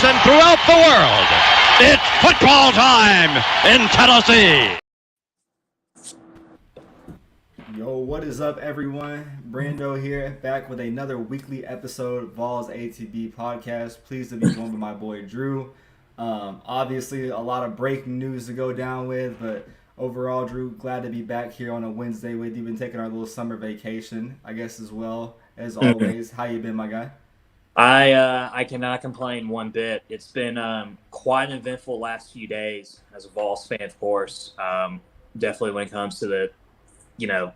and throughout the world. It's football time in Tennessee. Yo, what is up, everyone? Brando here, back with another weekly episode of Vols ATB podcast. Pleased to be joined by my boy Drew. Obviously, a lot of breaking news to go down with, but overall, Drew, glad to be back here on a Wednesday with you. Been taking our little summer vacation, I guess, as well as always. How you been, my guy? I cannot complain one bit. It's been quite an eventful last few days as a Vols fan, of course. Definitely when it comes to the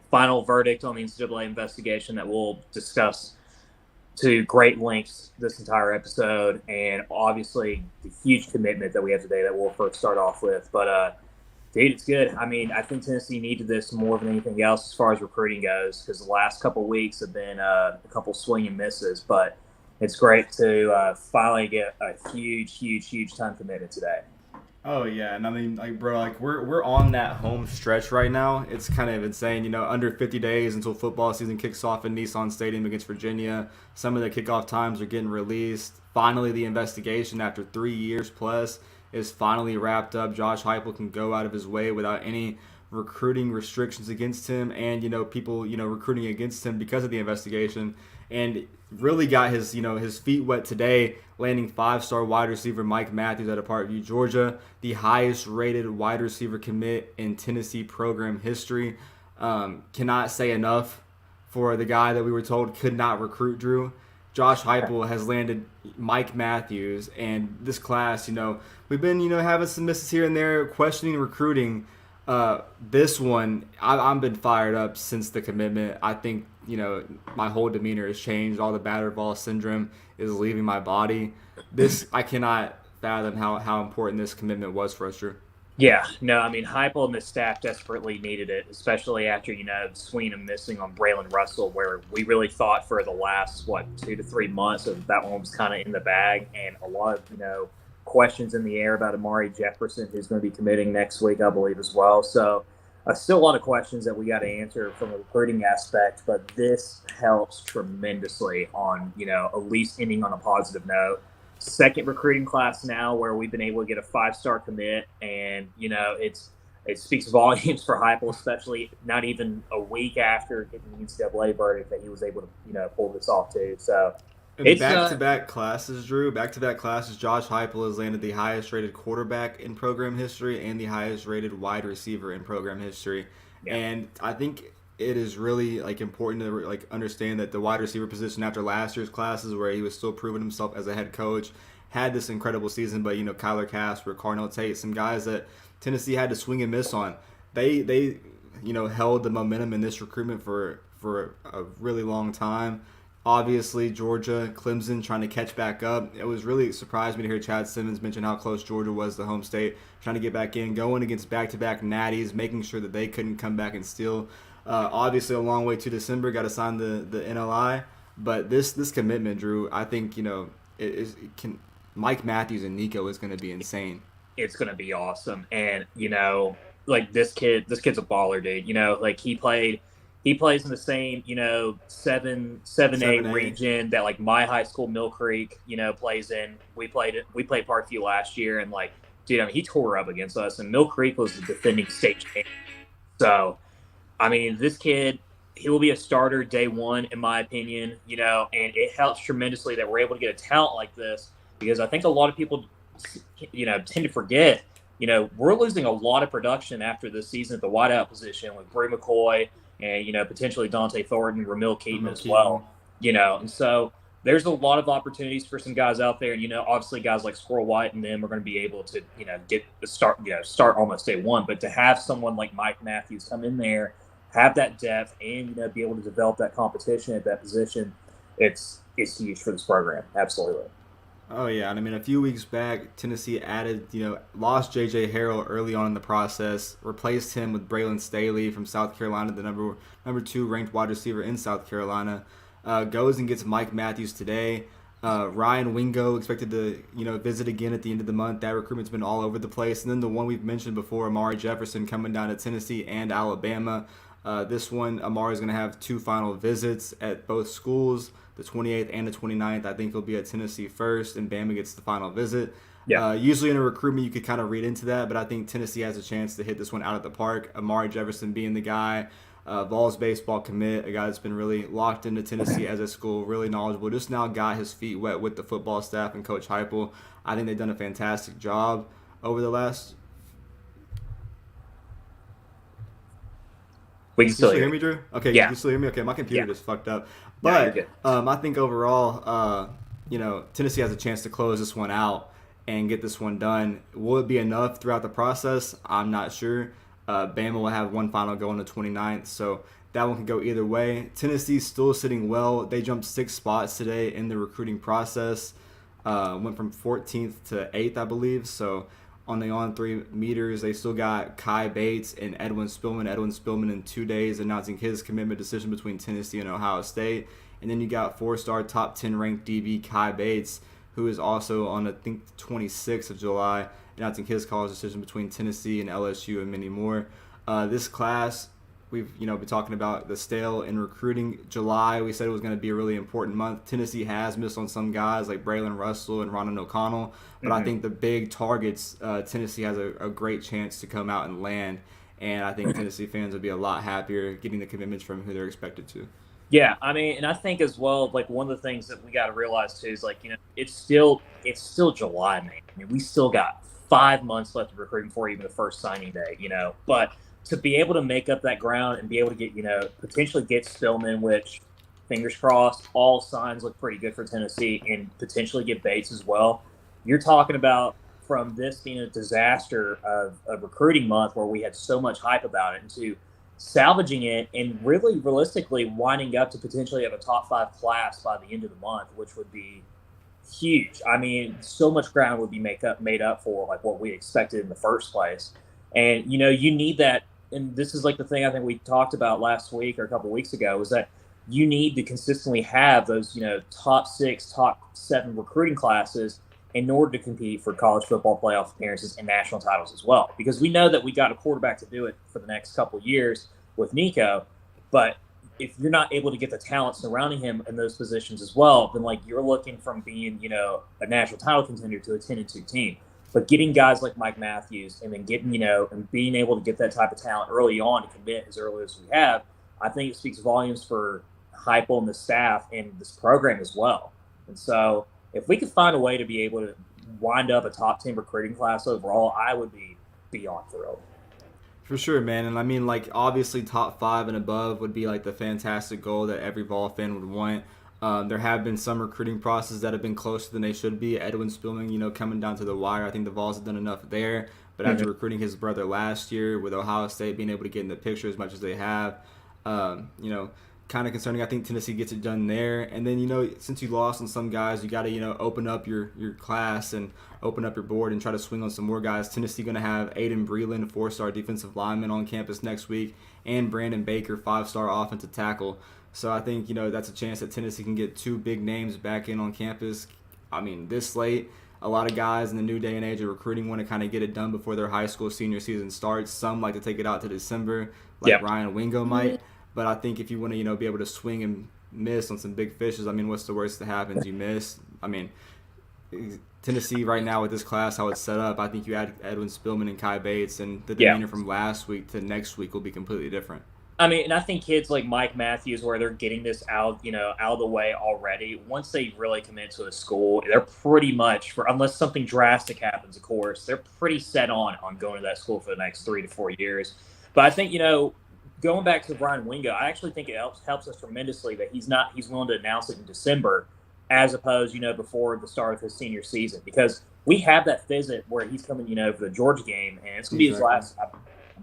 final verdict on the NCAA investigation that we'll discuss to great lengths this entire episode, and obviously the huge commitment that we have today that we'll first start off with. But, dude, it's good. I mean, I think Tennessee needed this more than anything else as far as recruiting goes, because the last couple of weeks have been a couple swing and misses, but it's great to finally get a huge time commitment today. Oh yeah, and I mean, bro, we're on that home stretch right now. It's kind of insane, under 50 days until football season kicks off in Nissan Stadium against Virginia. Some of the kickoff times are getting released. Finally, the investigation after 3 years plus is finally wrapped up. Josh Heupel can go out of his way without any recruiting restrictions against him, and people recruiting against him because of the investigation, and really got his his feet wet today, landing 5-star wide receiver Mike Matthews out of Parkview, Georgia, the highest rated wide receiver commit in Tennessee program history. Cannot say enough for the guy that we were told could not recruit, Drew. Josh Heupel has landed Mike Matthews, and this class, we've been having some misses here and there, questioning recruiting. This one, I've been fired up since the commitment. I think, my whole demeanor has changed. All the battered ball syndrome is leaving my body. I cannot fathom how important this commitment was for us, Drew. Yeah, no, I mean, Heupel and the staff desperately needed it, especially after, Sweenham missing on Braylon Russell, where we really thought for the last, 2 to 3 months that one was kind of in the bag, and a lot of, questions in the air about Amari Jefferson, who's going to be committing next week, I believe, as well. So still a lot of questions that we got to answer from a recruiting aspect, but this helps tremendously on, at least ending on a positive note. Second recruiting class now where we've been able to get a 5-star commit, and, it speaks volumes for Heupel, especially not even a week after getting the NCAA verdict that he was able to, pull this off too. So it's back-to-back classes, Drew. Back-to-back classes. Josh Heupel has landed the highest-rated quarterback in program history and the highest-rated wide receiver in program history. Yeah. And I think it is really important to understand that the wide receiver position after last year's classes, where he was still proving himself as a head coach, had this incredible season. But Kyler Casper, Carnell Tate, some guys that Tennessee had to swing and miss on. They held the momentum in this recruitment for a really long time. Obviously, Georgia, Clemson trying to catch back up. It was really surprised me to hear Chad Simmons mention how close Georgia was to home state, trying to get back in, going against back-to-back natties, making sure that they couldn't come back and steal. Obviously, a long way to December, got to sign the NLI. But this commitment, Drew, I think, Mike Matthews and Nico is going to be insane. It's going to be awesome. And, this kid's a baller, dude. He plays in the same, 7A region that my high school, Mill Creek, plays in. We played Parkview last year, and dude, he tore up against us, and Mill Creek was the defending state champion. So, I mean, this kid, he will be a starter day one, in my opinion, and it helps tremendously that we're able to get a talent like this, because I think a lot of people, tend to forget, we're losing a lot of production after this season at the wideout position with Brew McCoy and, potentially Dante Thornton, Ramil Keaton as well, and so there's a lot of opportunities for some guys out there. And, obviously guys like Squirrel White and them are going to be able to, get the start almost day one, but to have someone like Mike Matthews come in there, have that depth, and, be able to develop that competition at that position, it's huge for this program. Absolutely. Oh, yeah. And I mean, a few weeks back, Tennessee added, lost J.J. Harrell early on in the process, replaced him with Braylon Staley from South Carolina, the number 2 ranked wide receiver in South Carolina. Goes and gets Mike Matthews today. Ryan Wingo expected to, visit again at the end of the month. That recruitment's been all over the place. And then the one we've mentioned before, Amari Jefferson, coming down to Tennessee and Alabama. This one, Amari is going to have 2 final visits at both schools, the 28th and the 29th. I think he'll be at Tennessee first, and Bama gets the final visit. Yeah. Usually in a recruitment, you could kind of read into that, but I think Tennessee has a chance to hit this one out at the park. Amari Jefferson being the guy, Vols baseball commit, a guy that's been really locked into Tennessee as a school, really knowledgeable, just now got his feet wet with the football staff and Coach Heupel. I think they've done a fantastic job over the last. We can still hear me, Drew? Okay, yeah. You can still hear me? Okay, my computer just fucked up. But I think overall, Tennessee has a chance to close this one out and get this one done. Will it be enough throughout the process? I'm not sure. Bama will have one final go on the 29th, so that one can go either way. Tennessee's still sitting well. They jumped 6 spots today in the recruiting process. Went from 14th to 8th, I believe. So on the on-3 meters, they still got Kai Bates and Edwin Spillman. Edwin Spillman in 2 days announcing his commitment decision between Tennessee and Ohio State. And then you got 4-star top 10 ranked DB Kai Bates, who is also on, I think, 26th of July, announcing his college decision between Tennessee and LSU and many more. This class, we've been talking about the stale in recruiting. July, we said it was going to be a really important month. Tennessee has missed on some guys like Braylon Russell and Ronan O'Connell, but I think the big targets, Tennessee has a great chance to come out and land, and I think Tennessee fans would be a lot happier getting the commitments from who they're expected to. Yeah, I mean, and I think as well, like one of the things that we got to realize too is it's still July, man. I mean, we still got 5 months left of recruiting before even the first signing day, But to be able to make up that ground and be able to get, potentially get Spillman, which fingers crossed, all signs look pretty good for Tennessee, and potentially get Bates as well. You're talking about from this being a disaster of a recruiting month where we had so much hype about it into salvaging it and really realistically winding up to potentially have a top 5 class by the end of the month, which would be huge. I mean, so much ground would be made up for like what we expected in the first place. And, you need that. And this is like the thing I think we talked about last week or a couple of weeks ago was that you need to consistently have those, top 6, top 7 recruiting classes in order to compete for college football playoff appearances and national titles as well. Because we know that we got a quarterback to do it for the next couple of years with Nico, but if you're not able to get the talent surrounding him in those positions as well, then like you're looking from being, a national title contender to a 10-2 team. But getting guys like Mike Matthews and then getting, and being able to get that type of talent early on to commit as early as we have, I think it speaks volumes for Heupel and the staff and this program as well. And so if we could find a way to be able to wind up a top 10 recruiting class overall, I would be beyond thrilled. For sure, man. And I mean, like, obviously top 5 and above would be like the fantastic goal that every Vol fan would want. There have been some recruiting processes that have been closer than they should be. Edwin Spillman, coming down to the wire. I think the Vols have done enough there. But after recruiting his brother last year with Ohio State being able to get in the picture as much as they have, kind of concerning. I think Tennessee gets it done there. And then, since you lost on some guys, you got to, open up your class and open up your board and try to swing on some more guys. Tennessee going to have Aiden Breland, 4-star defensive lineman on campus next week, and Brandon Baker, 5-star offensive tackle. So I think, that's a chance that Tennessee can get 2 big names back in on campus. I mean, this late, a lot of guys in the new day and age of recruiting want to kind of get it done before their high school senior season starts. Some like to take it out to December, like Ryan Wingo might. But I think if you want to, be able to swing and miss on some big fishes, I mean, what's the worst that happens? You miss. I mean, Tennessee right now with this class, how it's set up, I think you add Edwin Spillman and Kai Bates, and the demeanor from last week to next week will be completely different. I mean, and I think kids like Mike Matthews, where they're getting this out of the way already, once they really commit to a school, they're pretty much, unless something drastic happens, of course, they're pretty set on going to that school for the next 3 to 4 years. But I think, going back to Brian Wingo, I actually think it helps us tremendously that he's willing to announce it in December as opposed, before the start of his senior season. Because we have that visit where he's coming, for the Georgia game, and it's going to be his last, I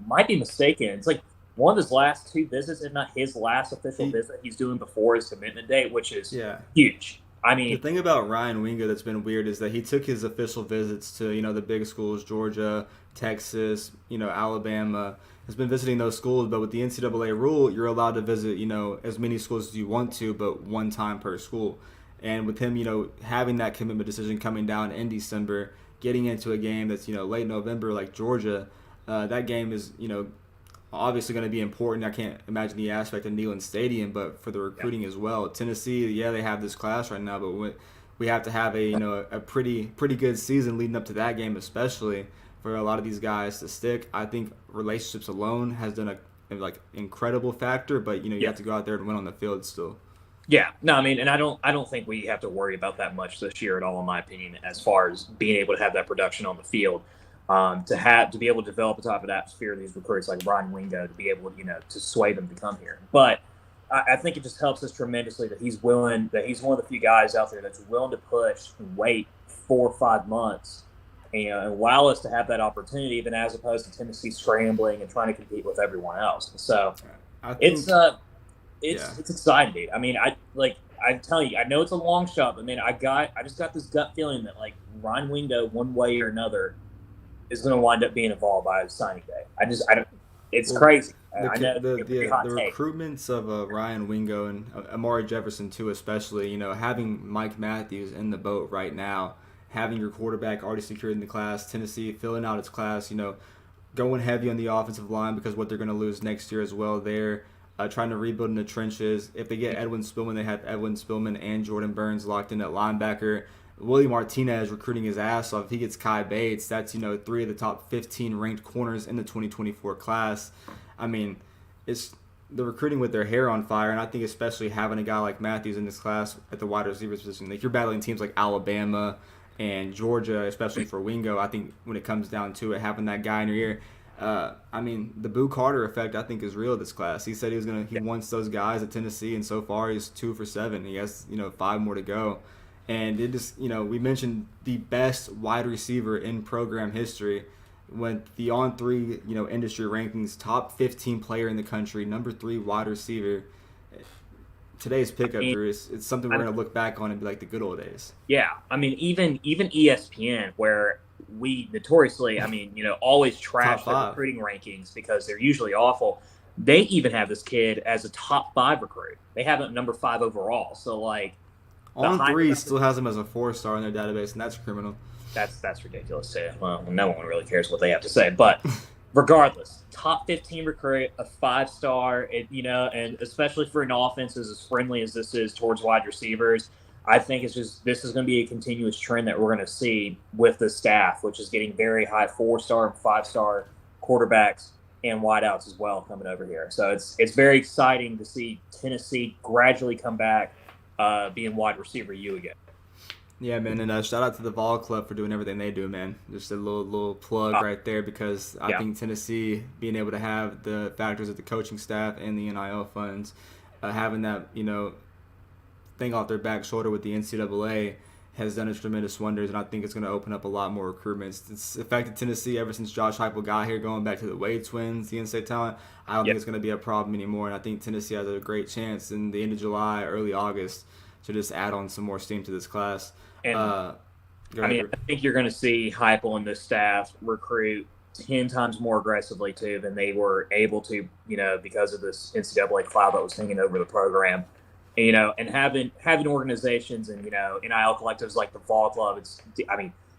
might be mistaken, it's like one of his last 2 visits, if not his last official visit he's doing before his commitment date, which is huge. I mean, the thing about Ryan Wingo that's been weird is that he took his official visits to, the big schools, Georgia, Texas, Alabama, has been visiting those schools, but with the NCAA rule, you're allowed to visit, as many schools as you want to, but one time per school. And with him, having that commitment decision coming down in December, getting into a game that's, late November like Georgia, that game is, obviously going to be important. I can't imagine the aspect of Neyland Stadium, but for the recruiting as well. Tennessee, yeah, they have this class right now, but we have to have a pretty good season leading up to that game, especially for a lot of these guys to stick. I think relationships alone has done a incredible factor, but you have to go out there and win on the field still. Yeah, no, I mean, and I don't think we have to worry about that much this year at all, in my opinion, as far as being able to have that production on the field, to be able to develop a type of atmosphere of these recruits like Brian Wingo, to be able to sway them to come here. But I think it just helps us tremendously that he's one of the few guys out there that's willing to push and wait 4 or 5 months and allow us to have that opportunity, even as opposed to Tennessee scrambling and trying to compete with everyone else. So it's exciting, dude. I mean, I'm telling you, I know it's a long shot, but man, I just got this gut feeling that like Ryan Wingo, one way or another, is going to wind up being involved by signing day. It's crazy. The recruitments of Ryan Wingo and Amari Jefferson too, especially, having Mike Matthews in the boat right now, having your quarterback already secured in the class, Tennessee filling out its class, going heavy on the offensive line because what they're going to lose next year as well. They're trying to rebuild in the trenches. If they get Edwin Spillman, they have Edwin Spillman and Jordan Burns locked in at linebacker. Willie Martinez recruiting his ass off. If he gets Kai Bates, that's 3 of the top 15 ranked corners in the 2024 class. I mean, it's the recruiting with their hair on fire, and I think especially having a guy like Matthews in this class at the wide receiver position. Like, you're battling teams like Alabama and Georgia, especially for Wingo. I think when it comes down to it, having that guy in your ear. I mean, the Boo Carter effect, I think, is real this class. He said he wants those guys at Tennessee, and so far he's 2 for 7. He has 5 more to go. And it just, we mentioned the best wide receiver in program history. Went the On3, industry rankings, top 15 player in the country, number 3 wide receiver. Today's pickup, Drew, it's something we're going to look back on and be like the good old days. Yeah, I mean, even ESPN, where we notoriously, always trash the recruiting rankings because they're usually awful. They even have this kid as a top 5 recruit. They have him at number 5 overall. So, On3 still has him as a 4-star in their database, and that's criminal. That's ridiculous too. Well, no one really cares what they have to say. But regardless, top 15 recruit, a 5-star, and especially for an offense as friendly as this is towards wide receivers, I think this is going to be a continuous trend that we're going to see with the staff, which is getting very high 4-star and 5-star quarterbacks and wideouts as well coming over here. So it's very exciting to see Tennessee gradually come back, being wide receiver U again. Yeah, man, and shout out to the Vol Club for doing everything they do, man. Just a little plug right there, because I think Tennessee being able to have the factors of the coaching staff and the NIL funds, having that thing off their back shoulder with the NCAA has done its tremendous wonders, and I think it's going to open up a lot more recruitments. It's affected Tennessee ever since Josh Heupel got here, going back to the Wade twins, the in-state talent. I don't think it's going to be a problem anymore, and I think Tennessee has a great chance in the end of July, early August, to just add on some more steam to this class. And, I think you're going to see Heupel and this staff recruit 10 times more aggressively, too, than they were able to, because of this NCAA cloud that was hanging over the program. And having organizations and, NIL collectives like the Vol Club,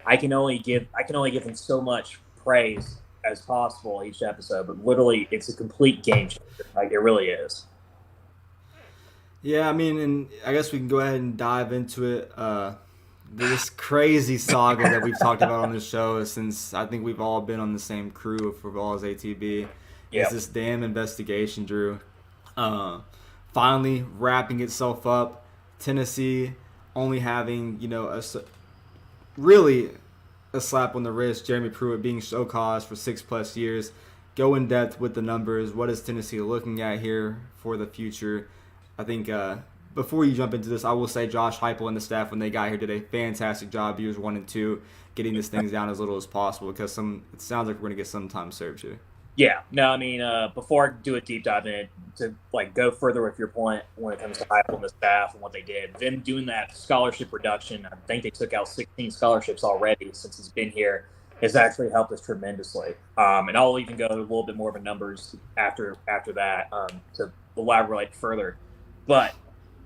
I can only give them so much praise as possible each episode, but literally it's a complete game changer. Like, it really is. Yeah, and I guess we can go ahead and dive into it. This crazy saga that we've talked about on this show since I think we've all been on the same crew for Vols ATB. Is this damn investigation, Drew. Finally wrapping itself up. Tennessee only having, really a slap on the wrist. Jeremy Pruitt being show cause for 6+ years. Go in depth with the numbers. What is Tennessee looking at here for the future? I think before you jump into this, I will say Josh Heupel and the staff, when they got here, did a fantastic job years 1 and 2, getting this thing down as little as possible, because it sounds like we're going to get some time served here. Yeah, no, before I do a deep dive in, to go further with your point when it comes to Heupel and the staff and what they did, them doing that scholarship reduction, I think they took out 16 scholarships already since he's been here, has actually helped us tremendously. And I'll even go a little bit more of a numbers after that to elaborate further. But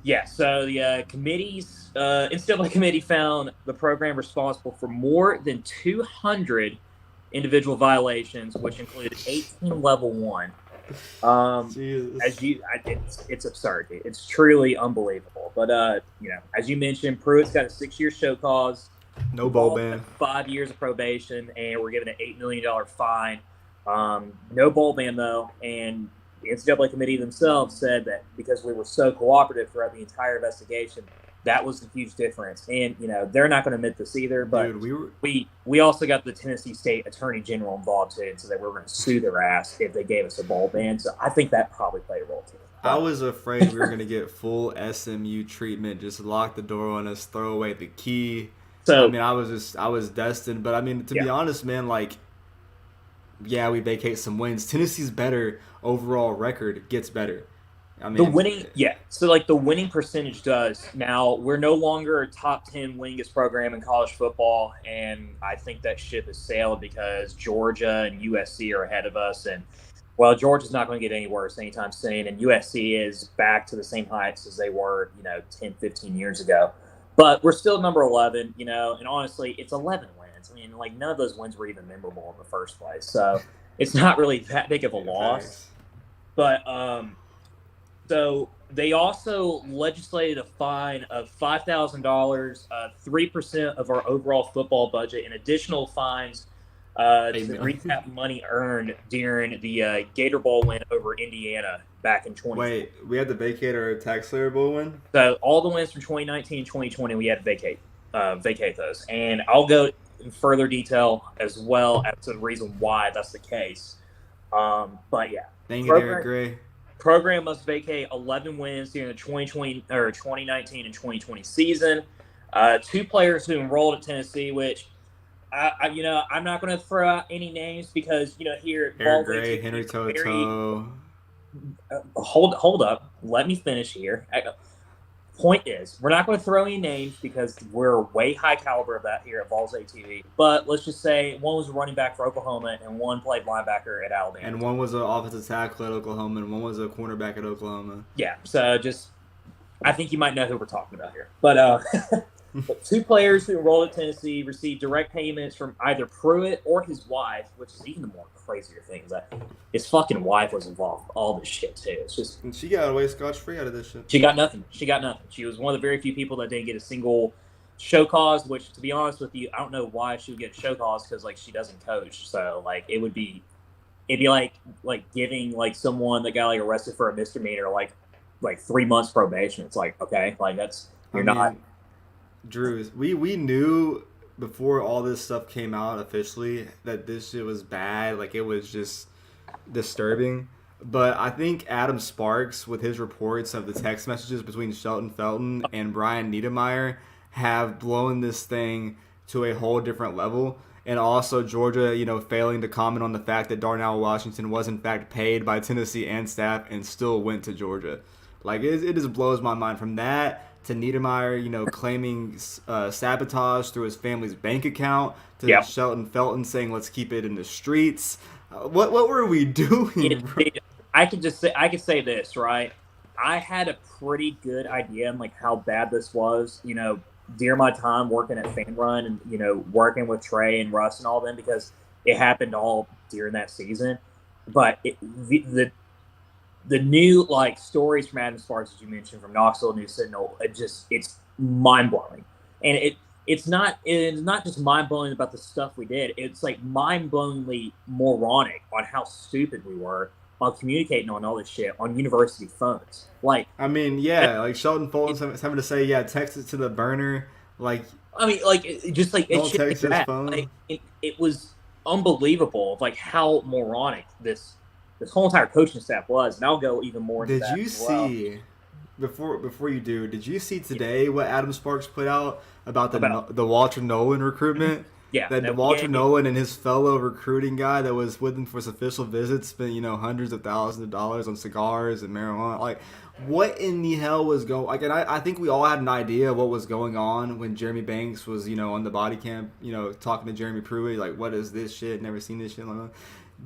yeah, so the NCAA committee found the program responsible for more than 200 individual violations, which included 18 level 1 Jesus. It's absurd. It's truly unbelievable. But as you mentioned, Pruitt's got a 6-year show cause. No bowl ban. 5 years of probation, and we're given an $8 million fine. No bowl ban though, and the NCAA committee themselves said that because we were so cooperative throughout the entire investigation, that was a huge difference. And they're not going to admit this either. But dude, we also got the Tennessee State Attorney General involved too, so that we were going to sue their ass if they gave us a bowl ban. So I think that probably played a role too. I was afraid we were going to get full SMU treatment, just lock the door on us, throw away the key. So I mean, I was destined. But I mean, to be honest, man, like, yeah, we vacate some wins. Tennessee's better overall record gets better. I mean, the winning, So like the winning percentage does. Now we're no longer a top 10 winningest program in college football, and I think that ship has sailed because Georgia and USC are ahead of us. And Georgia's not going to get any worse anytime soon, and USC is back to the same heights as they were, 10, 15 years ago. But we're still number 11, and honestly, it's 11 wins. I mean, like, none of those wins were even memorable in the first place. So it's not really that big of a loss. But so they also legislated a fine of $5,000, 3% of our overall football budget, and additional fines to recap money earned during the Gator Bowl win over Indiana back in 2020. Wait, we had to vacate our Tax Slayer Bowl win? So all the wins from 2019 and 2020, we had to vacate those. And I'll go in further detail as well as to the reason why that's the case. But yeah. Thank you, Derek Gray. Program must vacate 11 wins during the 2019 and 2020 season. 2 players who enrolled at Tennessee, which I'm not going to throw out any names because here at Vols ATB, Henry Toto. Hold up, let me finish here. Point is, we're not going to throw any names because we're way high caliber of that here at Vols ATB. But let's just say one was a running back for Oklahoma and one played linebacker at Alabama. And one was an offensive tackle at Oklahoma and one was a cornerback at Oklahoma. Yeah, so I think you might know who we're talking about here. But but 2 players who enrolled at Tennessee received direct payments from either Pruitt or his wife, which is even the more crazier thing, is that his fucking wife was involved with all this shit too. It's just, and she got away scotch-free out of this shit. She got nothing. She was one of the very few people that didn't get a single show cause, which, to be honest with you, I don't know why she would get a show cause because, like, she doesn't coach. So, like, it'd be like giving, like, someone that got, like, arrested for a misdemeanor, like 3 months probation. It's like, okay, like, not. Drew, we knew before all this stuff came out officially that this shit was bad. Like, it was just disturbing. But I think Adam Sparks, with his reports of the text messages between Shelton Felton and Brian Niedermeyer, have blown this thing to a whole different level. And also Georgia, failing to comment on the fact that Darnell Washington was in fact paid by Tennessee and staff and still went to Georgia. Like, it just blows my mind. From that to Niedermeyer, claiming sabotage through his family's bank account, to Shelton Felton saying, let's keep it in the streets. What were we doing, bro? I could say this, right? I had a pretty good idea on, like, how bad this was, during my time working at Fan Run and, working with Trey and Russ and all them, because it happened all during that season. But the new, like, stories from Adam Sparks, as you mentioned, from Knoxville News Sentinel, it's mind-blowing. And it's not just mind-blowing about the stuff we did. It's, like, mind-blowingly moronic on how stupid we were on communicating on all this shit on university phones. Like, I mean, like Shelton Fulton's having to say, text it to the burner. Like, I mean, like, just like don't text his phone. Like, it was unbelievable of, like, how moronic this whole entire coaching staff was, and I'll go even more into that. Did you see, before you do, did you see today what Adam Sparks put out about the Walter Nolan recruitment? Yeah. That Walter Nolan and his fellow recruiting guy that was with him for his official visit spent, hundreds of thousands of dollars on cigars and marijuana. Like, what in the hell was going? Like, and I think we all had an idea of what was going on when Jeremy Banks was, on the body cam, talking to Jeremy Pruitt, like, what is this shit? Never seen this shit. Like,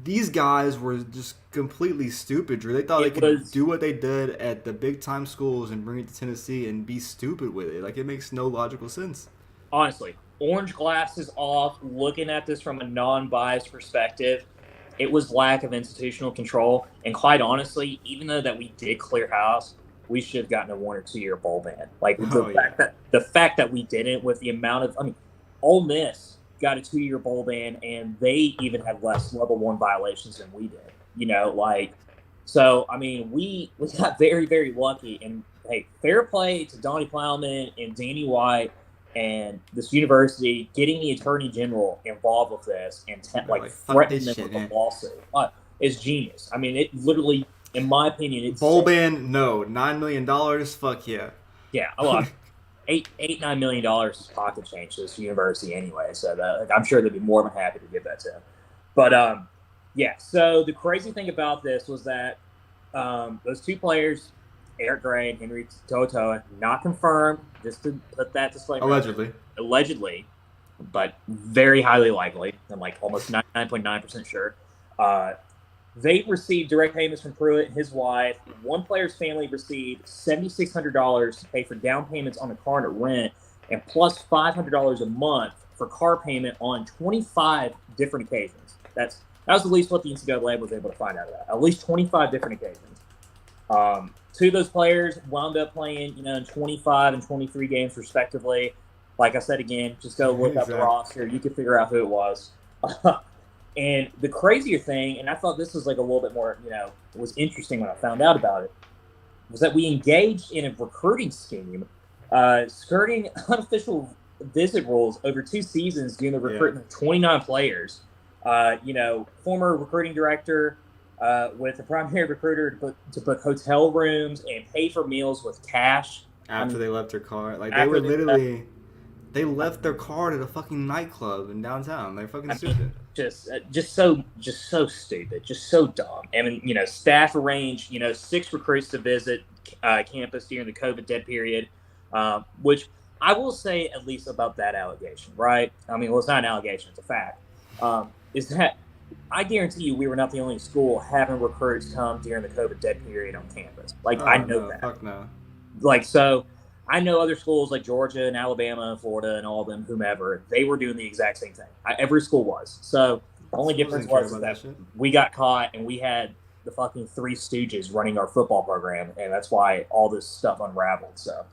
these guys were just completely stupid, Drew. They thought they could do what they did at the big-time schools and bring it to Tennessee and be stupid with it. Like, it makes no logical sense. Honestly, orange glasses off, looking at this from a non-biased perspective, it was lack of institutional control. And quite honestly, even though that we did clear house, we should have gotten a 1 or 2 year bowl ban. Like the fact that we didn't, with the amount of, Ole Miss got a 2 year bowl ban, and they even had less level 1 violations than we did. So we got very, very lucky. And hey, fair play to Donnie Plowman and Danny White and this university getting the attorney general involved with this and threatening them with a lawsuit. It's genius. It literally, in my opinion, it's bowl ban. No, $9 million. Fuck yeah. Yeah, a lot. $9 million is pocket change to this university anyway. So I'm sure they'd be more than happy to give that to him. But yeah. So the crazy thing about this was that those 2 players, Eric Gray and Henry To'oTo'o, not confirmed, just to put that disclaimer. Allegedly, but very highly likely. I'm almost 99.9% sure. They received direct payments from Pruitt and his wife. One player's family received $7,600 to pay for down payments on a car and rent, and plus $500 a month for car payment on 25 different occasions. That was at least what the NCAA was able to find out of that. At least 25 different occasions. 2 of those players wound up playing, in 25 and 23 games respectively. Like I said again, just go look up the roster. You can figure out who it was. And the crazier thing, and I thought this was a little bit more, was interesting when I found out about it, was that we engaged in a recruiting scheme, skirting unofficial visit rules over 2 seasons during the recruitment of 29 players. Former recruiting director with a primary recruiter to book hotel rooms and pay for meals with cash. After they left their car. They left their car at a fucking nightclub in downtown. They're fucking stupid. Just so stupid, just so dumb. Staff arranged, 6 recruits to visit campus during the COVID dead period, which I will say at least about that allegation, right? It's not an allegation, it's a fact. Is that I guarantee you we were not the only school having recruits come during the COVID dead period on campus. I know that. Fuck no. So I know other schools like Georgia and Alabama and Florida and all of them, whomever, they were doing the exact same thing. Every school was. So the only difference was that we got caught and we had the fucking 3 Stooges running our football program, and that's why all this stuff unraveled. So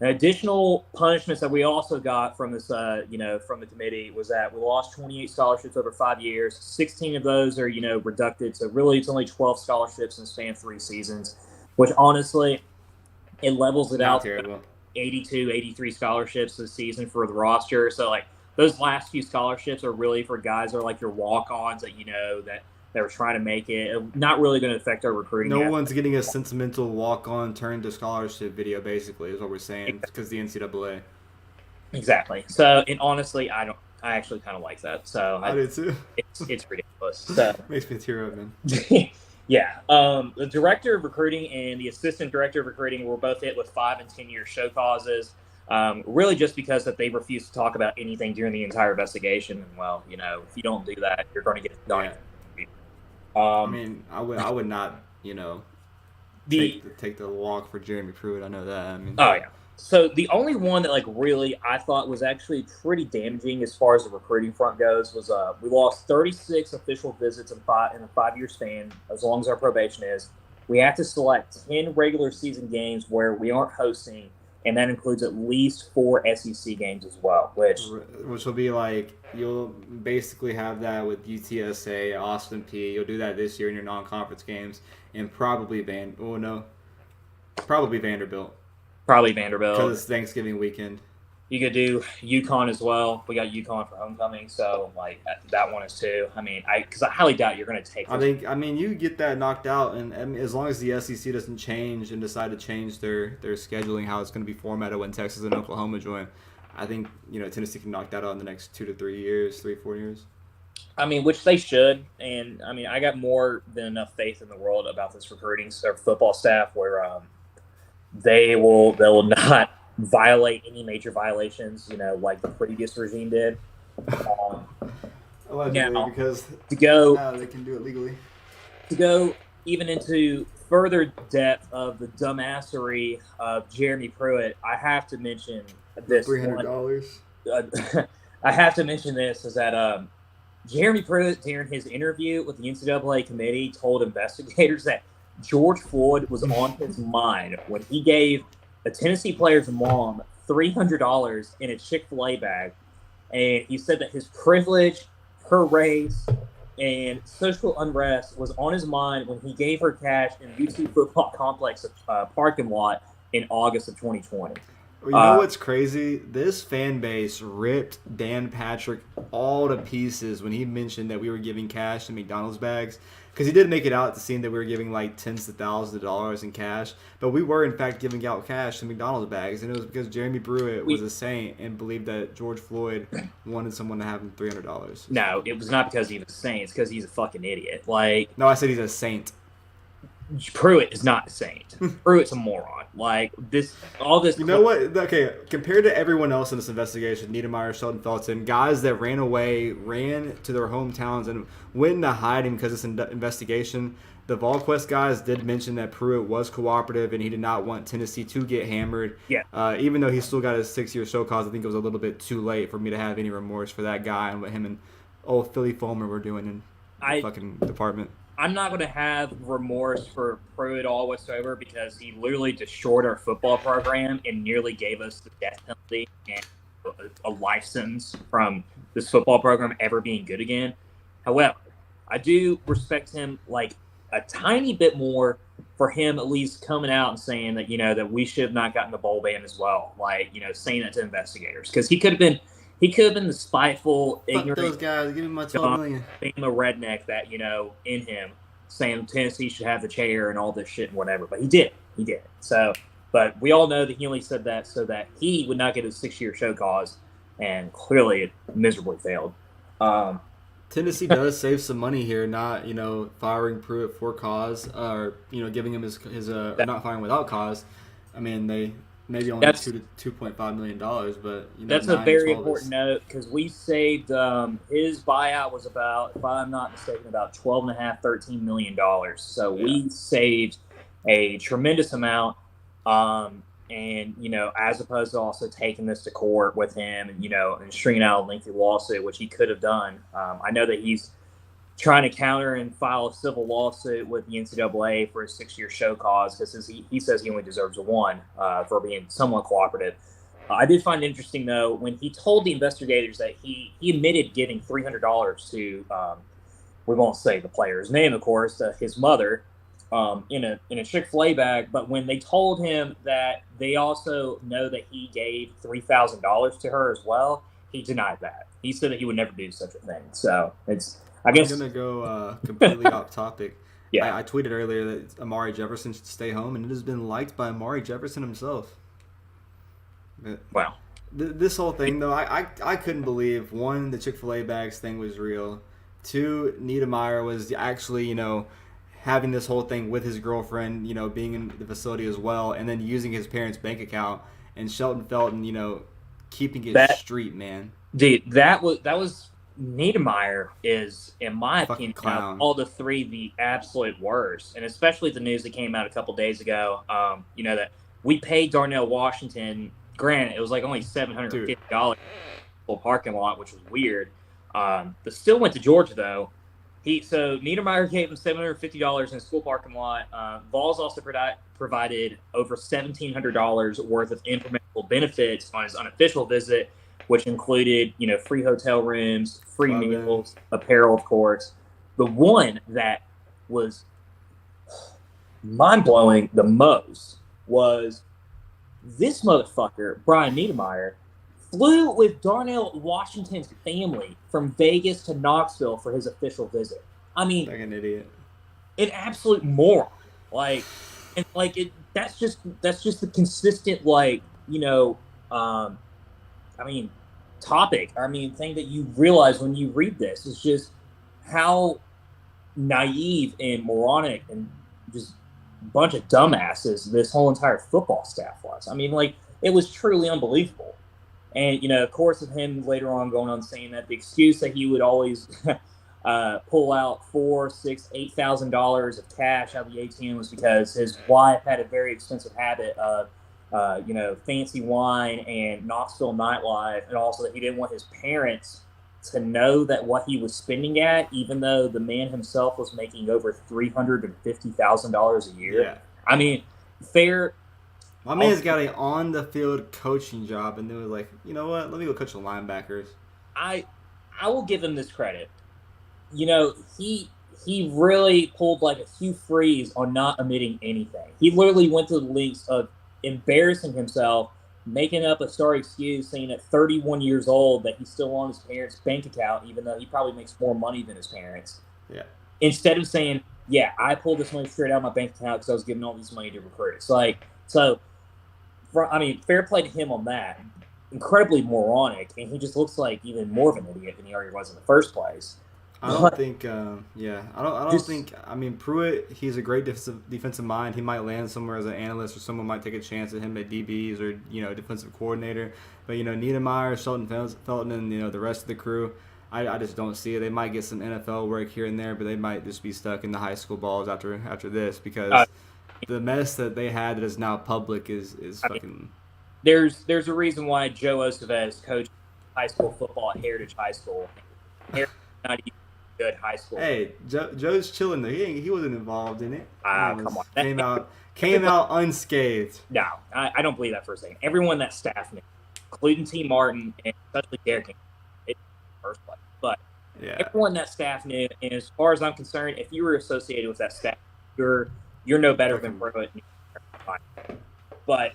additional punishments that we also got from this, from the committee was that we lost 28 scholarships over 5 years. 16 of those are, reducted. So really it's only 12 scholarships in the span of 3 seasons, which honestly – it levels it out to 82, 83 scholarships this season for the roster. So, those last few scholarships are really for guys that are your walk-ons that, that were trying to make it. Not really going to affect our recruiting. No one's getting a sentimental walk-on turn to scholarship video, basically, is what we're saying, because the NCAA. Exactly. So, and honestly, I actually kind of like that. So I do too. It's ridiculous. So. Makes me tear up, man. Yeah, the director of recruiting and the assistant director of recruiting were both hit with 5 and 10 year show causes, really just because that they refused to talk about anything during the entire investigation. And well, if you don't do that, you're going to get done. I would not, take the walk for Jeremy Pruitt. I know that. Oh yeah. So the only one that really I thought was actually pretty damaging as far as the recruiting front goes was we lost 36 official visits in a 5-year span, as long as our probation is. We have to select 10 regular season games where we aren't hosting, and that includes at least 4 SEC games as well. Which will be you'll basically have that with UTSA, Austin P. You'll do that this year in your non-conference games, and probably Vanderbilt. Probably Vanderbilt. Because it's Thanksgiving weekend. You could do UConn as well. We got UConn for homecoming, so that one is too. Because I highly doubt you're going to take this. You get that knocked out, and as long as the SEC doesn't change and decide to change their scheduling, how it's going to be formatted when Texas and Oklahoma join, I think Tennessee can knock that out in the next 2 to 3 years, 3-4 years. Which they should, and I got more than enough faith in the world about this recruiting football staff where they will not violate any major violations, like the previous regime did. Allegedly, because now they can do it legally. To go even into further depth of the dumbassery of Jeremy Pruitt, I have to mention this. $300. I have to mention this is that Jeremy Pruitt, during his interview with the NCAA committee, told investigators that George Floyd was on his mind when he gave a Tennessee player's mom $300 in a Chick-fil-A bag. And he said that his privilege, her race, and social unrest was on his mind when he gave her cash in the UT football complex parking lot in August of 2020. You know what's crazy? This fan base ripped Dan Patrick all to pieces when he mentioned that we were giving cash in McDonald's bags. Because he did make it out to seem that we were giving like tens of thousands of dollars in cash. But we were, in fact, giving out cash in McDonald's bags. And it was because Jeremy Pruitt was a saint and believed that George Floyd wanted someone to have him $300. No, it was not because he was a saint. It's because he's a fucking idiot. Like, no, I said he's a saint. Pruitt is not a saint. Pruitt's a moron. Like, all this. You know what? Okay, compared to everyone else in this investigation, Niedermeyer, Sheldon Felton, guys that ran to their hometowns and went into hiding because of this investigation, the VolQuest guys did mention that Pruitt was cooperative and he did not want Tennessee to get hammered. Yeah. Even though he still got his 6-year show cause, I think it was a little bit too late for me to have any remorse for that guy and what him and old Philly Fulmer were doing in the fucking department. I'm not going to have remorse for Pruitt at all whatsoever because he literally destroyed our football program and nearly gave us the death penalty and a life sentence from this football program ever being good again. However, I do respect him like a tiny bit more for him at least coming out and saying that, that we should have not gotten the bowl ban as well. Like, saying that to investigators because he could have been the spiteful, ignorant. Fuck those guys. Give me my $12 million. Being a redneck that, in him, saying Tennessee should have the chair and all this shit and whatever. But he did. So, but we all know that he only said that so that he would not get his 6-year show cause, and clearly it miserably failed. Tennessee does save some money here, not, firing Pruitt for cause or, giving him his or not firing without cause. I mean, they maybe only $2 to $2.5 million, but that's a very important note because we saved his buyout was about, if I'm not mistaken, about $12.5, $13 million. So we saved a tremendous amount, and as opposed to also taking this to court with him, and stringing out a lengthy lawsuit, which he could have done. I know that he's trying to counter and file a civil lawsuit with the NCAA for a 6-year show cause because he says he only deserves a 1 for being somewhat cooperative. I did find it interesting, though, when he told the investigators that he admitted giving $300 to, we won't say the player's name, of course, his mother, in a Chick-fil-A bag. But when they told him that they also know that he gave $3,000 to her as well, he denied that. He said that he would never do such a thing. So I guess I'm going to go completely off topic. Yeah. I tweeted earlier that Amari Jefferson should stay home, and it has been liked by Amari Jefferson himself. But wow. This whole thing, though, I couldn't believe, 1, the Chick-fil-A bags thing was real. 2, Niedermeyer was actually, having this whole thing with his girlfriend, being in the facility as well, and then using his parents' bank account, and Sheldon Felton, keeping it street, man. Dude, that was Niedermeyer is, in my opinion, clown. All the 3 the absolute worst, and especially the news that came out a couple days ago. That we paid Darnell Washington. Granted, it was like only $750 for parking lot, which was weird. But still went to Georgia though. So Niedermeyer gave him $750 in a school parking lot. Vols also provided over $1,700 worth of informational benefits on his unofficial visit, which included, free hotel rooms, free meals, apparel, of course. The one that was mind-blowing the most was this motherfucker, Brian Niedermeyer, flew with Darnell Washington's family from Vegas to Knoxville for his official visit. I mean, like an idiot, an absolute moron. That's just the consistent, topic. Thing that you realize when you read this is just how naive and moronic and just a bunch of dumbasses this whole entire football staff was. It was truly unbelievable. And, of course, of him later on going on saying that the excuse that he would always pull out $4,000, $6,000, $8,000 of cash out of the ATM was because his wife had a very expensive habit of, fancy wine and Knoxville nightlife, and also that he didn't want his parents to know that what he was spending at, even though the man himself was making over $350,000 a year. Yeah. I mean, fair. My man's got an on-the-field coaching job, and they were like, you know what? Let me go coach the linebackers. I will give him this credit. You know, he really pulled like a Hugh Freeze on not omitting anything. He literally went to the lengths of embarrassing himself, making up a sorry excuse, saying at 31 years old that he's still on his parents' bank account, even though he probably makes more money than his parents. Yeah. Instead of saying, yeah, I pulled this money straight out of my bank account because I was giving all this money to recruits. Fair play to him on that. Incredibly moronic, and he just looks like even more of an idiot than he already was in the first place. I don't think. I mean, Pruitt. He's a great defensive mind. He might land somewhere as an analyst, or someone might take a chance at him at DBs or defensive coordinator. But Niedermeyer, Felton, and the rest of the crew, I just don't see it. They might get some NFL work here and there, but they might just be stuck in the high school balls after this because the mess that they had that is now public is fucking. There's a reason why Joe Osavez coached high school football at Heritage High School. Heritage not even good high school. Hey, Joe's chilling though. He wasn't involved in it. Come on. Came out unscathed. No, I don't believe that for a second. Everyone that staff knew, including T. Martin and especially Derek, in the first place. But everyone that staff knew, and as far as I'm concerned, if you were associated with that staff, you're no better than Pruitt. But but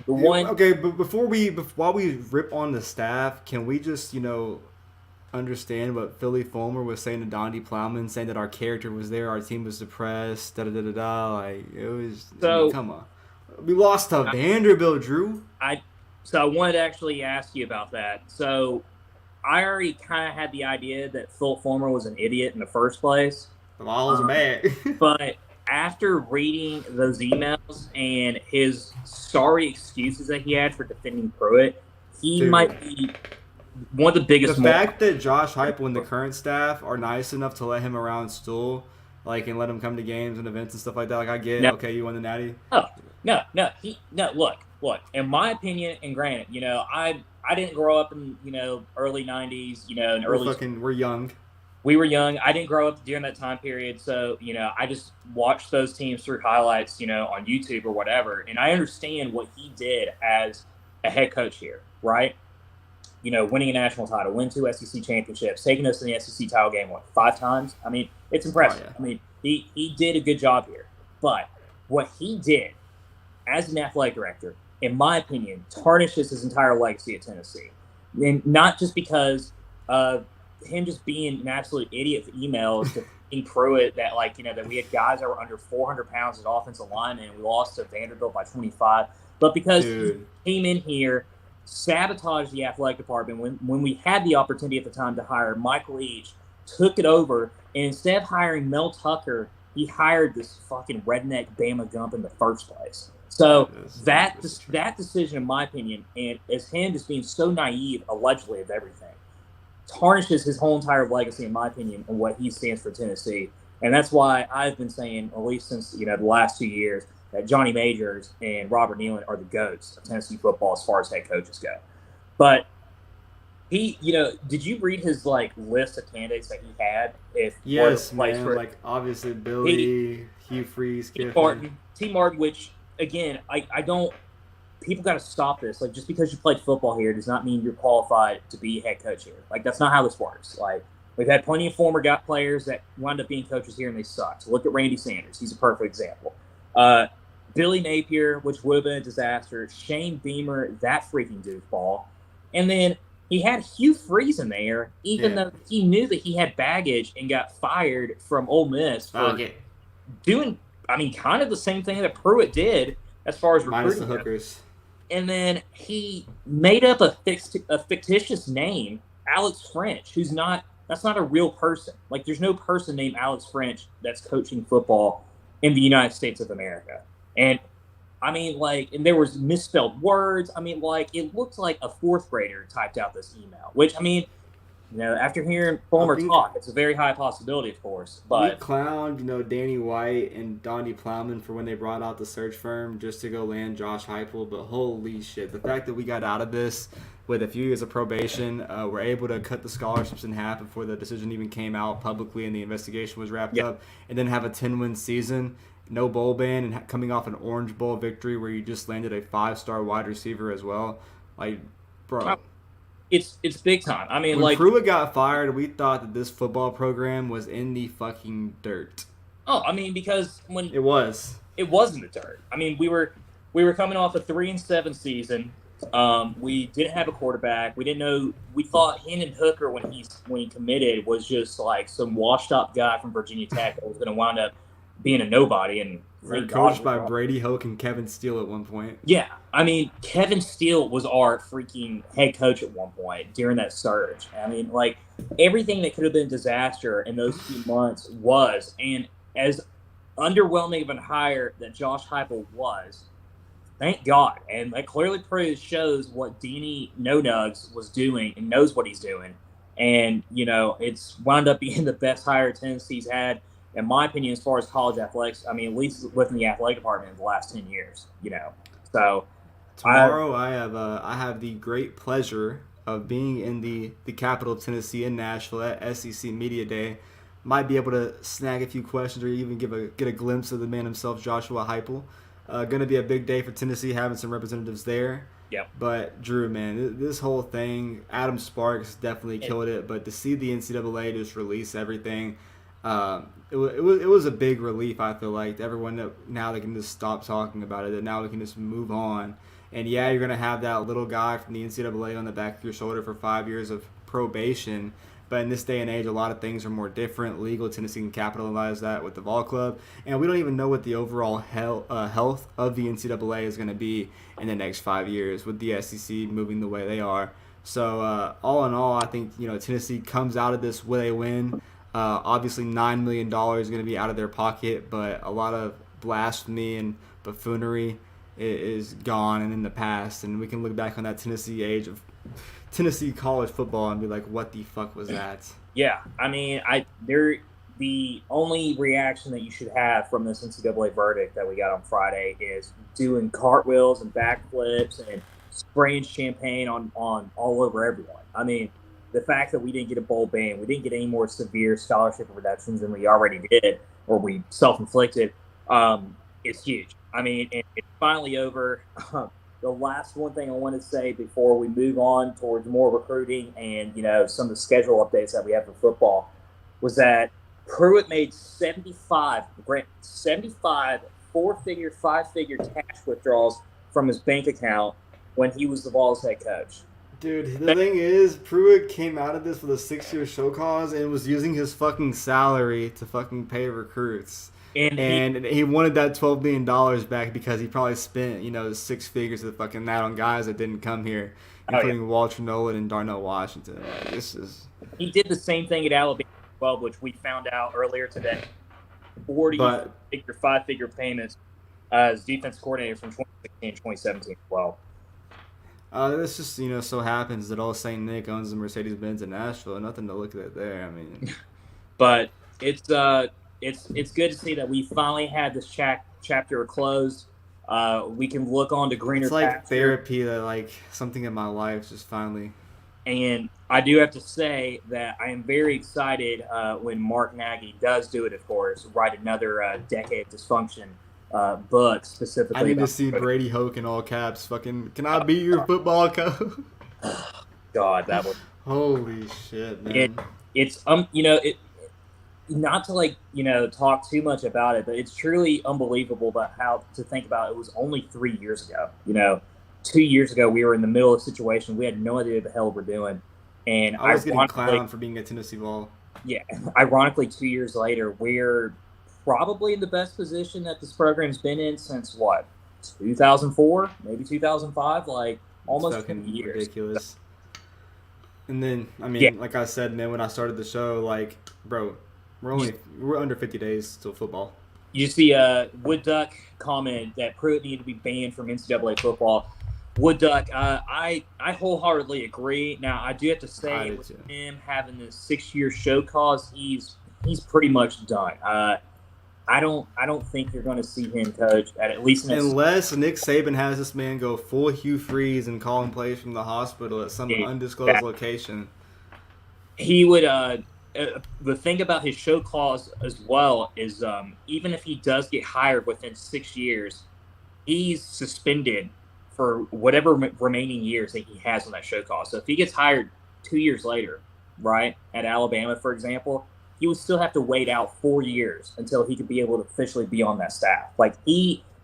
while we rip on the staff, can we just understand what Philly Fulmer was saying to Donnie Plowman, saying that our character was there, our team was depressed, like it was. Come on, we lost to Vanderbilt, Drew. So I wanted to actually ask you about that. So I already kind of had the idea that Phil Fulmer was an idiot in the first place. The Vols are mad. But after reading those emails and his sorry excuses that he had for defending Pruitt, he might be one of the biggest. The fact that Josh Heupel and the current staff are nice enough to let him around Stool, and let him come to games and events and stuff like that. Like I get, okay, you won the Natty. Oh no. Look. In my opinion, and granted, I didn't grow up in early '90s. We're young. We were young. I didn't grow up during that time period, so I just watched those teams through highlights, on YouTube or whatever. And I understand what he did as a head coach here, right? Winning a national title, win 2 SEC championships, taking us to the SEC title game 5 times. I mean, it's impressive. Oh, yeah. I mean, he did a good job here. But what he did as an athletic director, in my opinion, tarnishes his entire legacy at Tennessee, and not just because of him just being an absolute idiot for emails to Pruitt that that we had guys that were under 400 pounds as offensive linemen and we lost to Vanderbilt by 25, but because he came in here, sabotaged the athletic department when we had the opportunity at the time to hire Mike Leach, took it over, and instead of hiring Mel Tucker, he hired this fucking redneck Bama Gump in the first place. So that decision, in my opinion, and as him just being so naive, allegedly, of everything, tarnishes his whole entire legacy, in my opinion, and what he stands for Tennessee. And that's why I've been saying, at least since the last 2 years, that Johnny Majors and Robert Nealon are the GOATs of Tennessee football as far as head coaches go. But he, did you read his list of candidates that he had? Yes, man. Obviously Billy, Hugh Freeze, T. Martin, which again, I don't. People got to stop this. Just because you played football here does not mean you're qualified to be a head coach here. That's not how this works. We've had plenty of former players that wound up being coaches here and they suck. So look at Randy Sanders. He's a perfect example. Billy Napier, which would have been a disaster. Shane Beamer, that freaking goofball. And then he had Hugh Freeze in there, even though he knew that he had baggage and got fired from Ole Miss for doing, kind of the same thing that Pruitt did as far as recruiting. Minus the hookers. And then he made up a fictitious name, Alex French, that's not a real person. There's no person named Alex French that's coaching football in the United States of America. And and there was misspelled words. It looked like a 4th grader typed out this email, which, After hearing Fulmer talk, it's a very high possibility, of course. But we clowned, Danny White and Donnie Plowman for when they brought out the search firm just to go land Josh Heupel. But holy shit, the fact that we got out of this with a few years of probation, we're able to cut the scholarships in half before the decision even came out publicly and the investigation was wrapped up, and then have a 10-win season, no bowl ban, and coming off an Orange Bowl victory where you just landed a 5-star wide receiver as well. Like, bro. It's big time. I mean, when Pruitt got fired, we thought that this football program was in the fucking dirt. Oh, I mean, because when it wasn't the dirt. I mean, we were coming off a 3-7 season. We didn't have a quarterback. We didn't know. We thought Hendon Hooker when he committed was just like some washed up guy from Virginia Tech that was going to wind up being a nobody. And coached by Brady Hoke and Kevin Steele at one point. Yeah, I mean, Kevin Steele was our freaking head coach at one point during that surge. I mean, like, everything that could have been a disaster in those few months was, and as underwhelming of a hire that Josh Heupel was, thank God. And that clearly shows what Deanie No-Nugs was doing and knows what he's doing. And, it's wound up being the best hire Tennessee's had, in my opinion, as far as college athletics. I mean, at least within the athletic department in the last 10 years, So tomorrow I have the great pleasure of being in the capital of Tennessee in Nashville at SEC Media Day. Might be able to snag a few questions or even get a glimpse of the man himself, Joshua Heupel. Going to be a big day for Tennessee, having some representatives there. Yep. But Drew, man, this whole thing, Adam Sparks definitely killed it. But to see the NCAA just release everything, it was a big relief. I feel like to everyone that now they can just stop talking about it. That now we can just move on. And yeah, you're gonna have that little guy from the NCAA on the back of your shoulder for 5 years of probation. But in this day and age, a lot of things are more different. Legal, Tennessee can capitalize that with the Vol Club. And we don't even know what the overall health of the NCAA is going to be in the next 5 years with the SEC moving the way they are. So all in all, I think Tennessee comes out of this with a win. Obviously, $9 million is going to be out of their pocket, but a lot of blasphemy and buffoonery is gone and in the past. And we can look back on that Tennessee age of Tennessee college football and be like, what the fuck was that? Yeah, I mean, the only reaction that you should have from this NCAA verdict that we got on Friday is doing cartwheels and backflips and spraying champagne on all over everyone. I mean, the fact that we didn't get a bowl ban, we didn't get any more severe scholarship reductions than we already did, or we self-inflicted, is huge. I mean, it's finally over. The last one thing I want to say before we move on towards more recruiting and, some of the schedule updates that we have for football was that Pruitt made 75 4-figure, 5-figure cash withdrawals from his bank account when he was the Vols head coach. Dude, the thing is, Pruitt came out of this with a 6-year show cause and was using his fucking salary to fucking pay recruits. And he wanted that $12 million back because he probably spent, 6 figures of fucking that on guys that didn't come here, including Walter Nolan and Darnell Washington. Like, he did the same thing at Alabama as well, which we found out earlier today. 5-figure payments as defense coordinator from 2016 and 2017 as well. This just, so happens that all St. Nick owns the Mercedes-Benz in Nashville. Nothing to look at there. I mean, but it's good to see that we finally had this chapter closed. We can look on to greener It's like pasture. therapy that, like, something in my life just finally. And I do have to say that I am very excited when Mark Nagy does do it, of course, write another decade of dysfunction book specifically. I need to see Brady Hoke in all caps. Fucking, can I be your football coach? God, that was holy shit, man. It's not to talk too much about it, but it's truly unbelievable about how to think about it was only 3 years ago. 2 years ago we were in the middle of a situation we had no idea what the hell we're doing, and I was getting clowned for being a Tennessee Vol. Yeah, ironically, 2 years later we're probably in the best position that this program's been in since 2004, maybe 2005, like almost 20 years. Ridiculous. And then, I mean, like I said, man, when I started the show, like, bro, we're under 50 days till football. You see Wood Duck comment that Pruitt needed to be banned from NCAA football. Wood Duck, I wholeheartedly agree. Now, I do have to say, with too. him having this 6-year show cause, he's pretty much done. I don't think you're going to see him coach at least unless Nick Saban has this man go full Hugh Freeze and call him plays from the hospital at some undisclosed location. He would. The thing about his show clause as well is, even if he does get hired within 6 years, he's suspended for whatever remaining years that he has on that show clause. So if he gets hired 2 years later, right, at Alabama, for example, he would still have to wait out 4 years until he could be able to officially be on that staff. Like,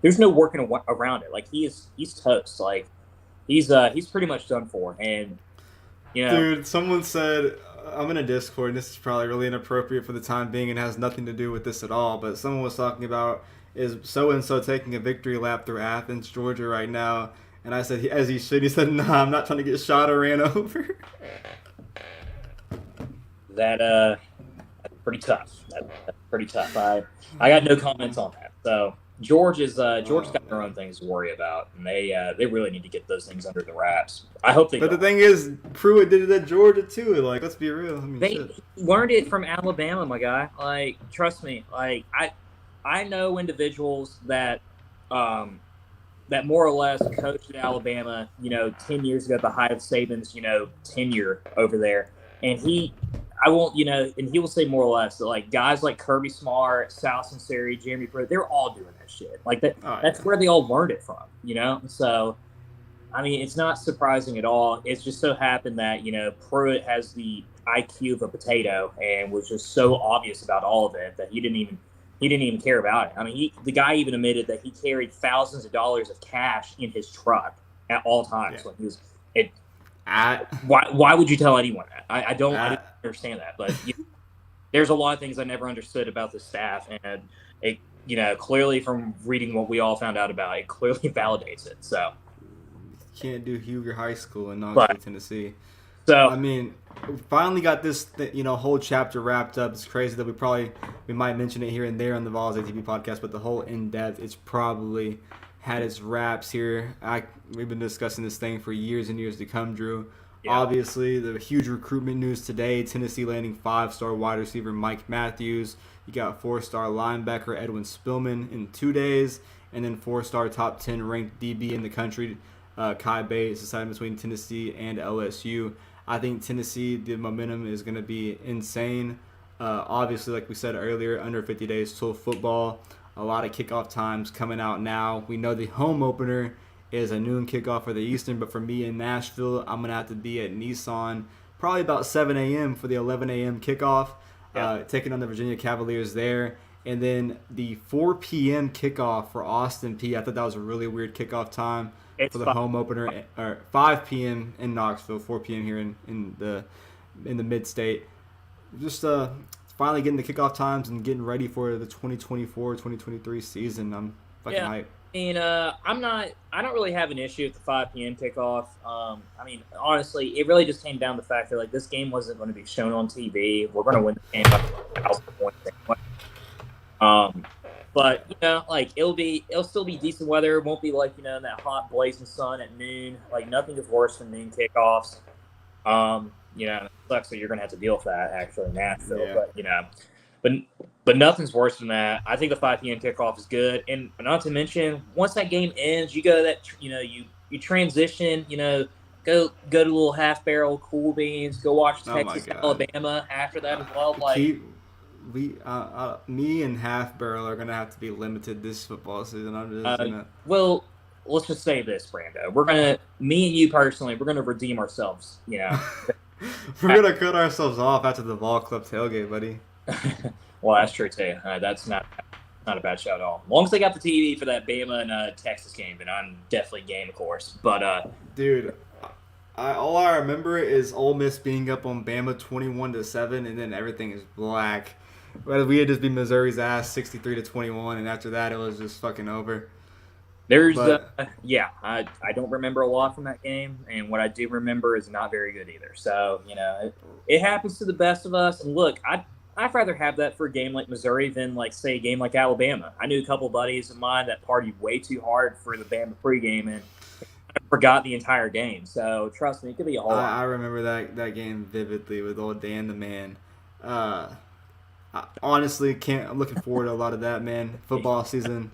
there's no working around it. Like, he's toast. Like, he's pretty much done for. And, you know, dude, someone said, I'm in a Discord, and this is probably really inappropriate for the time being and has nothing to do with this at all, but someone was talking about, is so-and-so taking a victory lap through Athens, Georgia right now? And I said, as he should. He said, nah, I'm not trying to get shot or ran over. That's pretty tough. That's pretty tough. I got no comments on that. So Georgia's got their own things to worry about, and they really need to get those things under the wraps. I hope they. But the thing is, Pruitt did it at Georgia too. Like, let's be real. I mean, they learned it from Alabama, my guy. Like, trust me. Like, I know individuals that that more or less coached at Alabama, 10 years ago at the height of Saban's, tenure over there, and he will say more or less that, like, guys like Kirby Smart, Sal Sunseri, Jeremy Pruitt, they're all doing that shit. Like, that's where they all learned it from, So, I mean, it's not surprising at all. It's just so happened that, Pruitt has the IQ of a potato and was just so obvious about all of it that he didn't even care about it. I mean, the guy even admitted that he carried thousands of dollars of cash in his truck at all times. Yeah. When he was why would you tell anyone that? I don't understand that. But there's a lot of things I never understood about the staff, and it, clearly from reading what we all found out about, it clearly validates it. So you can't do Huger High School in Knoxville, Tennessee. So I mean, we finally got this whole chapter wrapped up. It's crazy that we might mention it here and there on the Vols ATB podcast, but the whole in-depth, it's probably had its wraps here. We've been discussing this thing for years and years to come, Drew. Yeah. Obviously, the huge recruitment news today, Tennessee landing 5-star wide receiver Mike Matthews. You got 4-star linebacker Edwin Spillman in 2 days, and then 4-star top 10 ranked DB in the country, Kai Bates, deciding between Tennessee and LSU. I think Tennessee, the momentum is going to be insane. Obviously, like we said earlier, under 50 days till football. A lot of kickoff times coming out now. We know the home opener is a noon kickoff for the Eastern, but for me in Nashville, I'm going to have to be at Nissan probably about 7 a.m. for the 11 a.m. kickoff, taking on the Virginia Cavaliers there. And then the 4 p.m. kickoff for Austin P. I thought that was a really weird kickoff time for the home opener, or 5 p.m. in Knoxville, 4 p.m. here in the mid-state. Just finally getting the kickoff times and getting ready for the 2024-2023 season. I'm fucking hyped. And I don't really have an issue with the 5 p.m. kickoff. I mean, honestly, it really just came down to the fact that, like, this game wasn't going to be shown on TV. We're going to win the game by 1,000 points anyway. But, like, it'll still be decent weather. It won't be like, in that hot blazing sun at noon. Like, nothing is worse than noon kickoffs. It sucks that you're going to have to deal with that, actually, in Nashville. Yeah. But nothing's worse than that. I think the 5 p.m. kickoff is good. And not to mention, once that game ends, you go to that, you transition, go to a little half barrel Cool Beans, go watch Texas, Alabama after that as well. Like, me and Half Barrel are going to have to be limited this football season. I'm just well, let's just say this, Brando. Me and you personally, we're going to redeem ourselves, We're going to cut ourselves off after the Vol Club tailgate, buddy. Well, that's true, too. That's not a bad show at all. As long as they got the TV for that Bama and Texas game, then I'm definitely game, of course. But, dude, all I remember is Ole Miss being up on Bama 21-7, and then everything is black. But we had just been Missouri's ass 63-21, and after that, it was just fucking over. I don't remember a lot from that game, and what I do remember is not very good either. So, it happens to the best of us. And look, I'd rather have that for a game like Missouri than, like, say, a game like Alabama. I knew a couple buddies of mine that partied way too hard for the Bama pregame, and forgot the entire game. So trust me, it could be a whole lot. I remember that game vividly with old Dan the man. I honestly can't. I'm looking forward to a lot of that, man. Football season,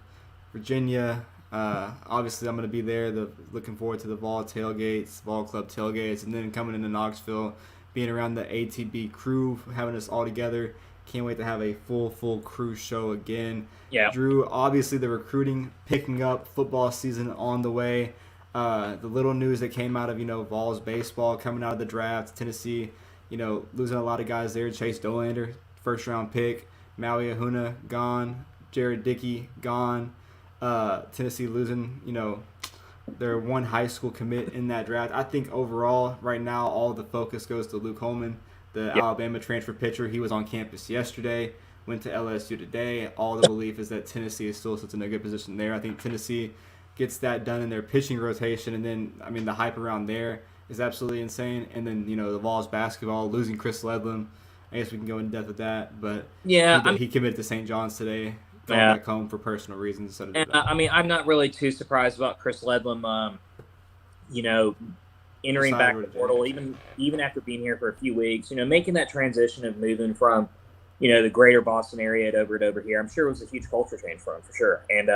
Virginia. Obviously, I'm gonna be there. Looking forward to the Vol tailgates, Vol Club tailgates, and then coming into Knoxville, being around the ATB crew, having us all together. Can't wait to have a full crew show again. Yeah. Drew, obviously the recruiting picking up, football season on the way. The little news that came out of Vols baseball coming out of the draft, Tennessee, losing a lot of guys there. Chase Dolander, first round pick. Maui Ahuna gone. Jared Dickey gone. Tennessee losing their one high school commit in that draft. I think overall right now all the focus goes to Luke Holman, the Alabama transfer pitcher. He was on campus yesterday, went to LSU today. All the belief is that Tennessee is still sits in a good position there. I think Tennessee gets that done in their pitching rotation, and then the hype around there is absolutely insane. And then the Vols basketball losing Chris Ledlum. I guess we can go in depth with that, but he committed to St. John's today, going back home for personal reasons. So I'm not really too surprised about Chris Ledlum. Entering back the portal, even after being here for a few weeks, making that transition of moving from, the greater Boston area over here. I'm sure it was a huge culture change for him, for sure. And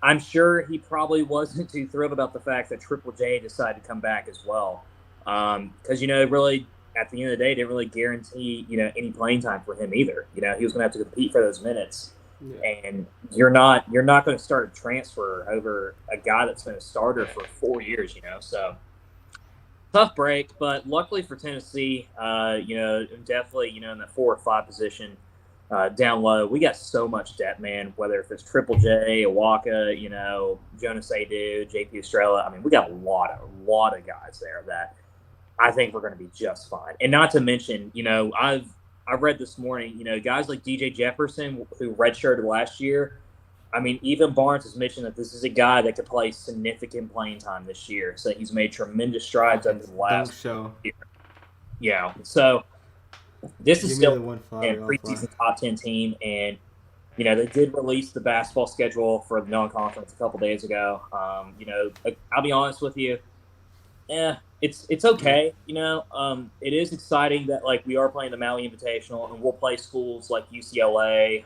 I'm sure he probably wasn't too thrilled about the fact that Triple J decided to come back as well. Because, really, at the end of the day, didn't really guarantee, any playing time for him either. He was going to have to compete for those minutes. Yeah. And you're not going to start a transfer over a guy that's been a starter for 4 years, so tough break. But luckily for Tennessee, definitely, in the 4 or 5 position down low, we got so much depth, man, whether if it's Triple J, Awaka, Jonas Adu, JP Estrella. We got a lot of guys there that I think we're going to be just fine. And not to mention, I've read this morning, guys like DJ Jefferson, who redshirted last year. Even Barnes has mentioned that this is a guy that could play significant playing time this year. So he's made tremendous strides over the last year. Yeah. So this is still a preseason top 10 team. And, they did release the basketball schedule for the non-conference a couple days ago. I'll be honest with you. It's okay. It is exciting that we are playing the Maui Invitational, and we'll play schools like UCLA,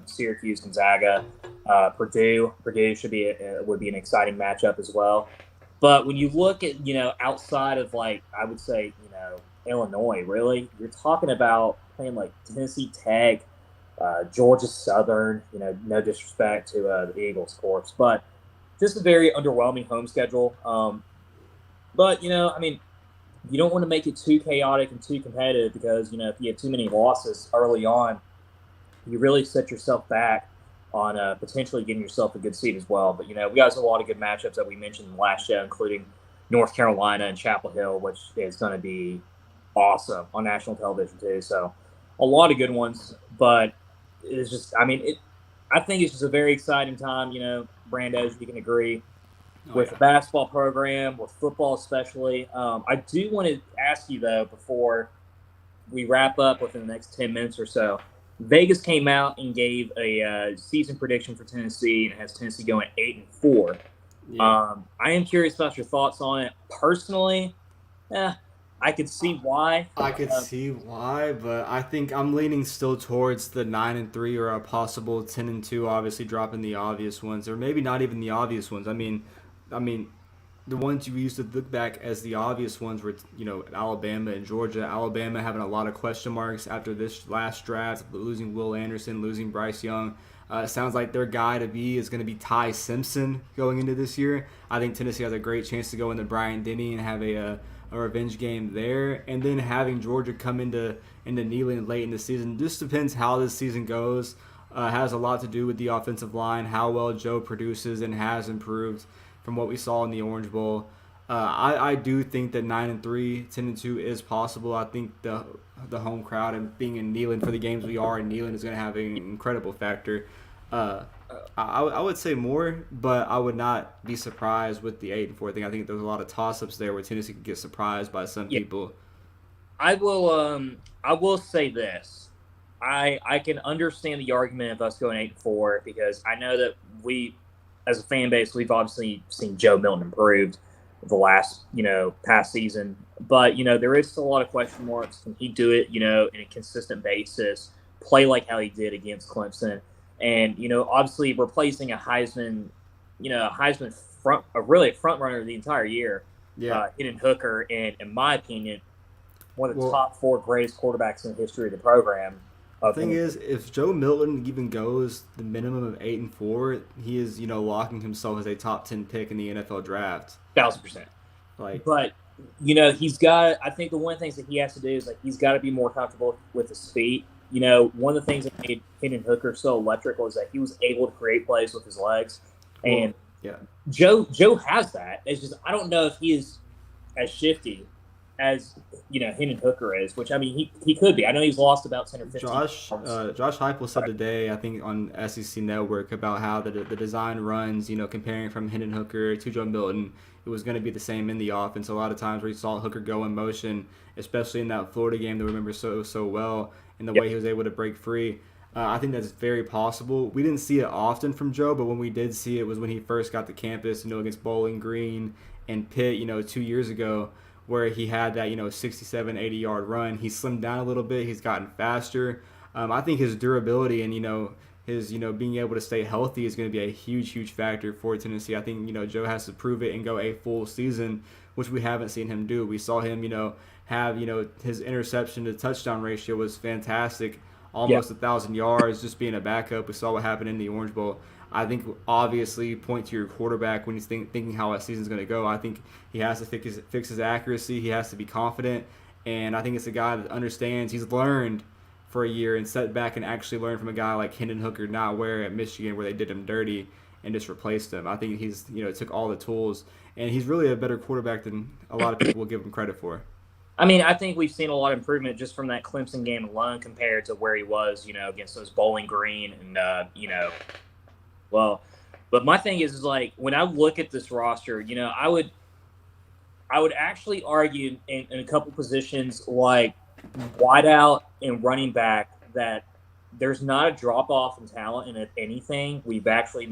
Syracuse, Gonzaga, Purdue. Purdue would be an exciting matchup as well. But when you look at outside of I would say Illinois, really, you're talking about playing Tennessee Tech, Georgia Southern. No disrespect to the Eagles, of course, but just a very underwhelming home schedule. But, you don't want to make it too chaotic and too competitive because, if you have too many losses early on, you really set yourself back on potentially getting yourself a good seed as well. But, we got a lot of good matchups that we mentioned in the last show, including North Carolina and Chapel Hill, which is going to be awesome on national television too. So a lot of good ones, but it's just, I think it's just a very exciting time, Brando, as you can agree. With the basketball program, with football especially. I do want to ask you, though, before we wrap up within the next 10 minutes or so, Vegas came out and gave a season prediction for Tennessee, and it has Tennessee going 8-4. Yeah. I am curious about your thoughts on it. Personally, I could see why. See why, but I think I'm leaning still towards the 9-3 or a possible 10-2, obviously dropping the obvious ones, or maybe not even the obvious ones. The ones you used to look back as the obvious ones were, Alabama and Georgia. Alabama having a lot of question marks after this last draft, losing Will Anderson, losing Bryce Young. It sounds like their guy to be is going to be Ty Simpson going into this year. I think Tennessee has a great chance to go into Bryant-Denny and have a revenge game there. And then having Georgia come into Neyland late in the season. Just depends how this season goes. Has a lot to do with the offensive line, how well Joe produces and has improved from what we saw in the Orange Bowl. I do think that 9-3, 10-2 is possible. I think the home crowd and being in Neyland for the games we are in Neyland is going to have an incredible factor. I would say more, but I would not be surprised with the 8-4 thing. I think there's a lot of toss-ups there where Tennessee could get surprised by some people. I will say this. I can understand the argument of us going 8-4 because I know that we as a fan base, we've obviously seen Joe Milton improved the last, past season. But, there is still a lot of question marks. Can he do it, in a consistent basis, play like how he did against Clemson? And, obviously replacing a Heisman front runner the entire year, Hendon Hooker, and in my opinion, one of the top 4 greatest quarterbacks in the history of the program. The thing is, if Joe Milton even goes the minimum of 8-4, he is, locking himself as a top 10 pick in the NFL draft. 1,000%. But he's got. I think the one of the things that he has to do is he's got to be more comfortable with his feet. One of the things that made Hendon Hooker so electrical is that he was able to create plays with his legs, and Joe has that. It's just I don't know if he is as shifty as Hendon Hooker is, which I mean he could be. I know he's lost about 10 or 15. Josh Heupel said today, I think on SEC Network, about how the design runs, comparing from Hendon Hooker to Joe Milton, it was going to be the same in the offense. A lot of times where you saw Hooker go in motion, especially in that Florida game that we remember so well, and the way he was able to break free. I think that's very possible. We didn't see it often from Joe, but when we did see it was when he first got to campus, against Bowling Green and Pitt, 2 years ago, where he had that, 67, 80-yard run. He slimmed down a little bit. He's gotten faster. I think his durability and, his, being able to stay healthy is going to be a huge, huge factor for Tennessee. I think, Joe has to prove it and go a full season, which we haven't seen him do. We saw him, have, his interception to touchdown ratio was fantastic, almost 1,000 yards, just being a backup. We saw what happened in the Orange Bowl. I think obviously point to your quarterback when he's thinking how a season's going to go. I think he has to fix his accuracy. He has to be confident. And I think it's a guy that understands. He's learned for a year and sat back and actually learned from a guy like Hendon Hooker, not where at Michigan where they did him dirty and just replaced him. I think he's took all the tools. And he's really a better quarterback than a lot of people will give him credit for. I mean, I think we've seen a lot of improvement just from that Clemson game alone compared to where he was, against those Bowling Green and, Well, but my thing is when I look at this roster, I would actually argue in a couple positions like wideout and running back that there's not a drop off in talent, and if anything, we've actually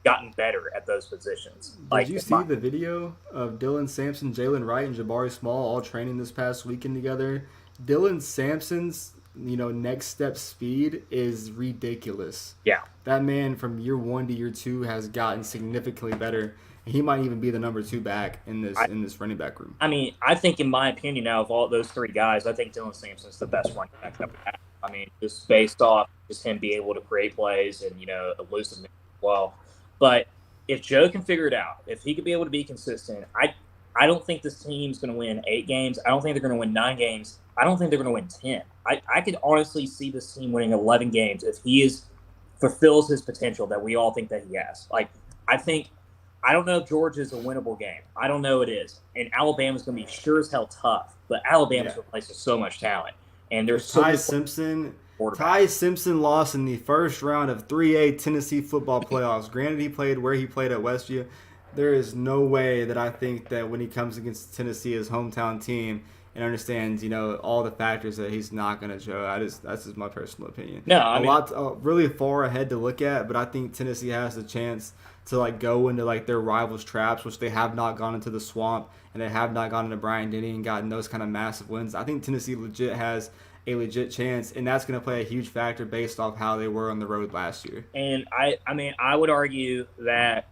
gotten better at those positions. Did you see the video of Dylan Sampson, Jalen Wright, and Jabari Small all training this past weekend together? Dylan Sampson's next step speed is ridiculous. Yeah. That man from year 1 to year 2 has gotten significantly better. He might even be the number 2 back in this running back room. I mean, I think in my opinion now of all those 3 guys, I think Dylan Sampson's the best running back that we have. I mean, just based off just him being able to create plays and, elusiveness as well. But if Joe can figure it out, if he could be able to be consistent, I don't think this team's going to win 8 games. I don't think they're going to win 9 games. I don't think they're going to win 10. I could honestly see this team winning 11 games if he fulfills his potential that we all think that he has. I don't know if Georgia's a winnable game. I don't know it is. And Alabama's going to be sure as hell tough. But Alabama's replaced with so much talent. And there's Ty Simpson lost in the first round of 3A Tennessee football playoffs. Granted, he played where he played at Westview. There is no way that I think that when he comes against Tennessee, his hometown team, and understands, all the factors that he's not going to show. That's just my personal opinion. No, I mean, really far ahead to look at, but I think Tennessee has a chance to go into their rivals' traps, which they have not gone into the swamp, and they have not gone into Bryant-Denny and gotten those kind of massive wins. I think Tennessee has a legit chance, and that's going to play a huge factor based off how they were on the road last year. And I would argue that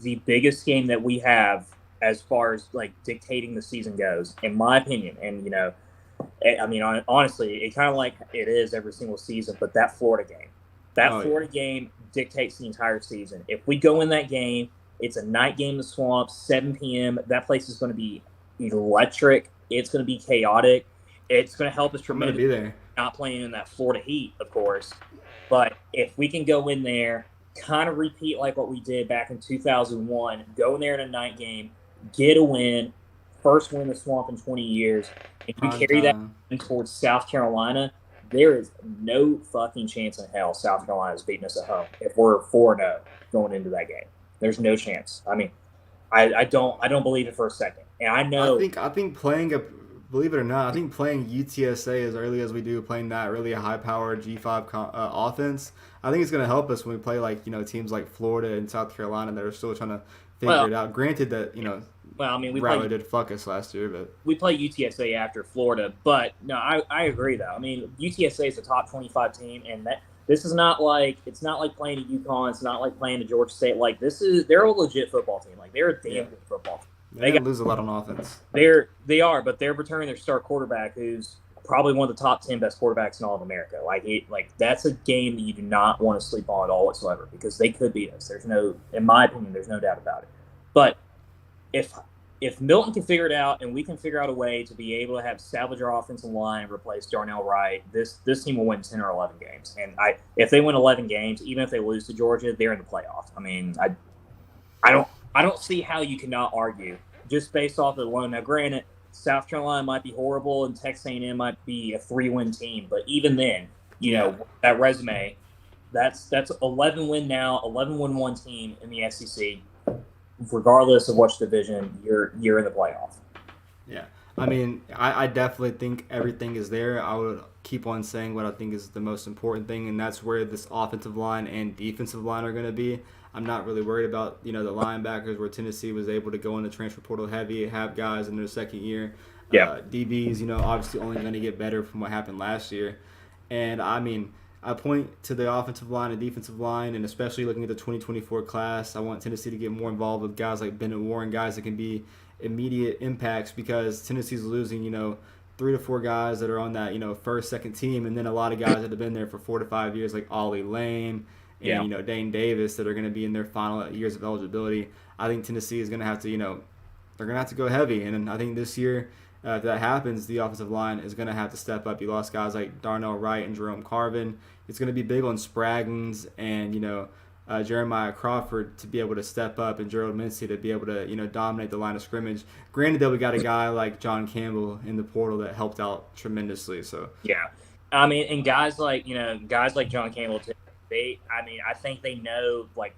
the biggest game that we have as far as dictating the season goes, in my opinion, and honestly, it kind of like it is every single season, but that Florida game, game dictates the entire season. If we go in that game, it's a night game in the swamp, 7 p.m. That place is going to be electric. It's going to be chaotic. It's going to help us tremendously. Be there. Not playing in that Florida heat, of course, but if we can go in there, kind of repeat like what we did back in 2001, go in there in a night game, get a win, first win in the swamp in 20 years, and you carry that towards South Carolina, there is no fucking chance in hell South Carolina's beating us at home if we're 4-0 going into that game. There's no chance. I mean, I don't believe it for a second. And I know. I think playing believe it or not, I think playing UTSA as early as we do, playing that really high-powered G5 offense, I think it's going to help us when we play teams like Florida and South Carolina that are still trying to figure it out. Granted that Rattler did fuck us last year, but we play UTSA after Florida. But no, I agree though. I mean, UTSA is a top 25 team, and this is not like it's not like playing at UConn. It's not like playing at Georgia State. Like they're a legit football team. Like they're a damn good football team. They lose a lot on offense. They are, but they're returning their star quarterback, who's probably one of the top 10 best quarterbacks in all of America. Like that's a game that you do not want to sleep on at all whatsoever, because they could beat us. In my opinion, there's no doubt about it. But if Milton can figure it out and we can figure out a way to be able to have salvage our offensive line and replace Darnell Wright, this team will win 10 or 11 games. And if they win 11 games, even if they lose to Georgia, they're in the playoff. I mean, I don't see how you cannot argue just based off of the alone. Now, granted, South Carolina might be horrible and Texas A&M might be a 3-win team, but even then, that resume, that's 11-win now, 11-win-1 team in the SEC. Regardless of which division, you're in the playoff. Yeah, I mean, I definitely think everything is there. I would keep on saying what I think is the most important thing, and that's where this offensive line and defensive line are going to be. I'm not really worried about the linebackers, where Tennessee was able to go in the transfer portal heavy, have guys in their second year. Yeah. DBs, obviously only going to get better from what happened last year. And I mean, I point to the offensive line and defensive line, and especially looking at the 2024 class, I want Tennessee to get more involved with guys like Bennett Warren, guys that can be immediate impacts, because Tennessee's losing, 3 to 4 guys that are on that, first, second team, and then a lot of guys that have been there for 4 to 5 years, like Ollie Lane and, Dane Davis, that are going to be in their final years of eligibility. I think Tennessee is going to have to, they're going to have to go heavy. And I think this year, if that happens, the offensive line is going to have to step up. You lost guys like Darnell Wright and Jerome Carvin. It's going to be big on Spraggins and, Jeremiah Crawford to be able to step up, and Gerald Mincy to be able to, dominate the line of scrimmage. Granted that we got a guy like John Campbell in the portal that helped out tremendously. So yeah, I mean, and guys like John Campbell, I think they know like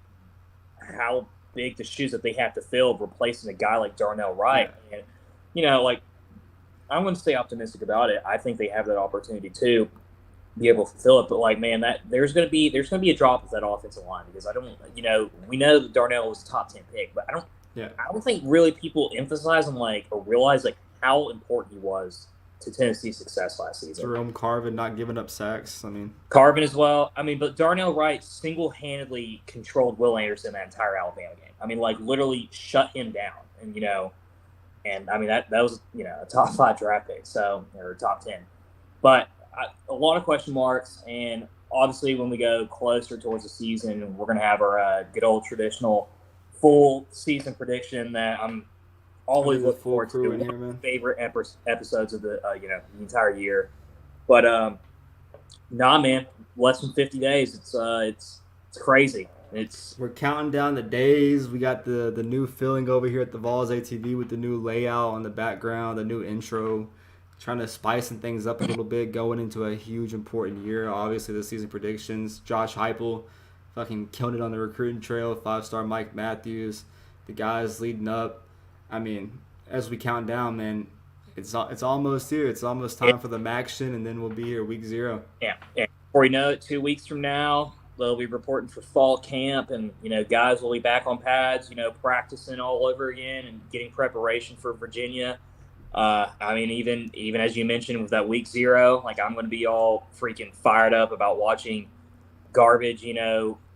how big the shoes that they have to fill replacing a guy like Darnell Wright. Yeah. And I'm going to stay optimistic about it. I think they have that opportunity to be able to fulfill it. But like, man, that there's going to be a drop with that offensive line, because I don't, we know that Darnell was a top 10 pick, but I don't think really people emphasize on or realize how important he was to Tennessee's success last season. Jerome Carvin not giving up sacks. I mean, Carvin as well. I mean, but Darnell Wright single-handedly controlled Will Anderson that entire Alabama game. I mean, literally shut him down. And and I mean that was a top 5 draft pick, or top 10. But a lot of question marks, and obviously when we go closer towards the season, we're going to have our good old traditional full season prediction that I'm always look forward to. One of my favorite episodes of the the entire year. But man, less than 50 days. It's crazy. We're counting down the days. We got the new feeling over here at the Vols ATB with the new layout on the background, the new intro, trying to spice things up a little bit, going into a huge important year. Obviously, the season predictions. Josh Heupel fucking killing it on the recruiting trail. 5-star Mike Matthews. The guys leading up. I mean, as we count down, man, it's almost here. It's almost time for the action, and then we'll be here week 0. Yeah. Before you know it, 2 weeks from now, they'll be reporting for fall camp, and guys will be back on pads, practicing all over again and getting preparation for Virginia. I mean, even as you mentioned with that week 0, I'm going to be all freaking fired up about watching garbage,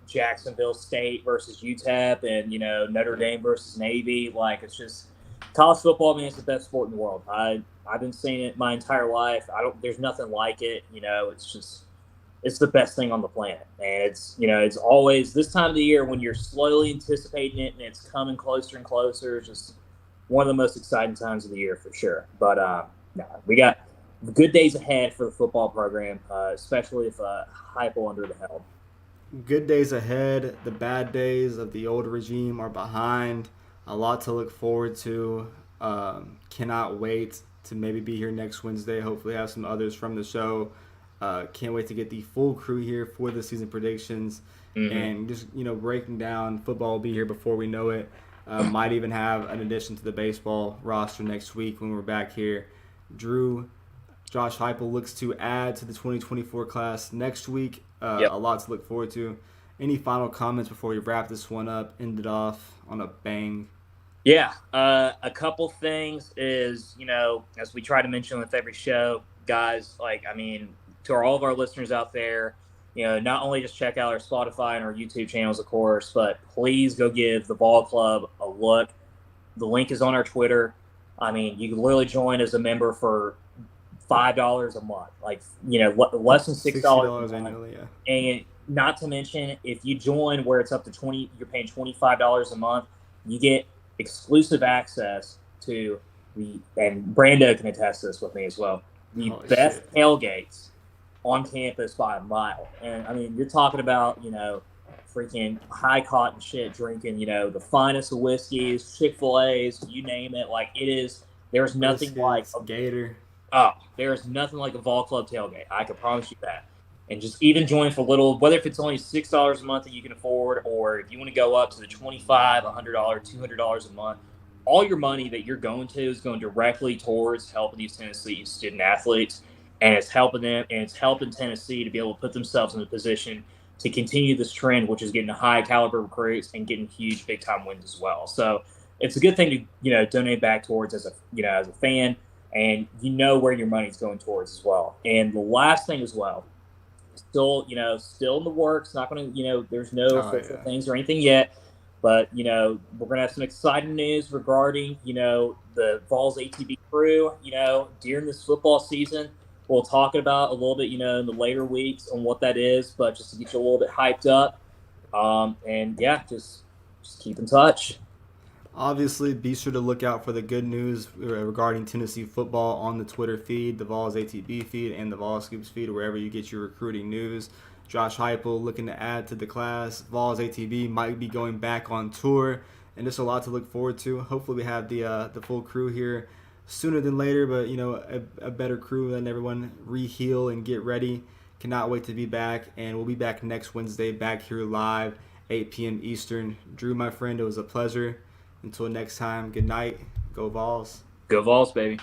Jacksonville State versus UTEP and, Notre Dame versus Navy. It's just college football, man, it's the best sport in the world. I've been saying it my entire life. There's nothing like it. It's the best thing on the planet. And it's always this time of the year when you're slowly anticipating it and it's coming closer and closer. It's just one of the most exciting times of the year for sure. But we got good days ahead for the football program, especially if Heupel under the helm. Good days ahead. The bad days of the old regime are behind. A lot to look forward to. Cannot wait to maybe be here next Wednesday. Hopefully have some others from the show. Can't wait to get the full crew here for the season predictions. Mm-hmm. And just, breaking down. Football will be here before we know it. Might even have an addition to the baseball roster next week when we're back here. Drew. Josh Heupel looks to add to the 2024 class next week. Yep. A lot to look forward to. Any final comments before we wrap this one up, end it off on a bang? Yeah, a couple things is, as we try to mention with every show, guys, to all of our listeners out there, not only just check out our Spotify and our YouTube channels, of course, but please go give the Vol Club a look. The link is on our Twitter. You can literally join as a member for $5 a month, less than $6 annually, yeah. And not to mention, if you join where it's up to you're paying $25 a month, you get exclusive access to and Brando can attest this with me as well, the best tailgates on campus by a mile. And you're talking about, freaking high cotton shit, drinking, the finest of whiskeys, Chick-fil-A's, you name it. There's nothing like a Gator. Oh, there's nothing like a Vol Club tailgate. I can promise you that. And just even join for little, whether if it's only $6 a month that you can afford, or if you want to go up to the $25, $100, $200 a month, all your money that you're going to is going directly towards helping these Tennessee student athletes, and it's helping them, and it's helping Tennessee to be able to put themselves in a position to continue this trend, which is getting high caliber recruits and getting huge big time wins as well. So it's a good thing to donate back towards as a fan, and where your money's going towards as well. And the last thing as well, still in the works, not going to, there's no official things or anything yet, but, we're going to have some exciting news regarding, the Vols ATB crew, during this football season. We'll talk about a little bit, in the later weeks on what that is, but just to get you a little bit hyped up. And yeah, just keep in touch. Obviously, be sure to look out for the good news regarding Tennessee football on the Twitter feed, the Vols ATB feed, and the Vols Scoops feed, wherever you get your recruiting news. Josh Heupel looking to add to the class. Vols ATB might be going back on tour, and there's a lot to look forward to. Hopefully, we have the full crew here sooner than later, but a better crew, letting everyone re-heal and get ready. Cannot wait to be back, and we'll be back next Wednesday, back here live, 8 p.m. Eastern. Drew, my friend, it was a pleasure. Until next time, good night. Go Vols. Go Vols, baby.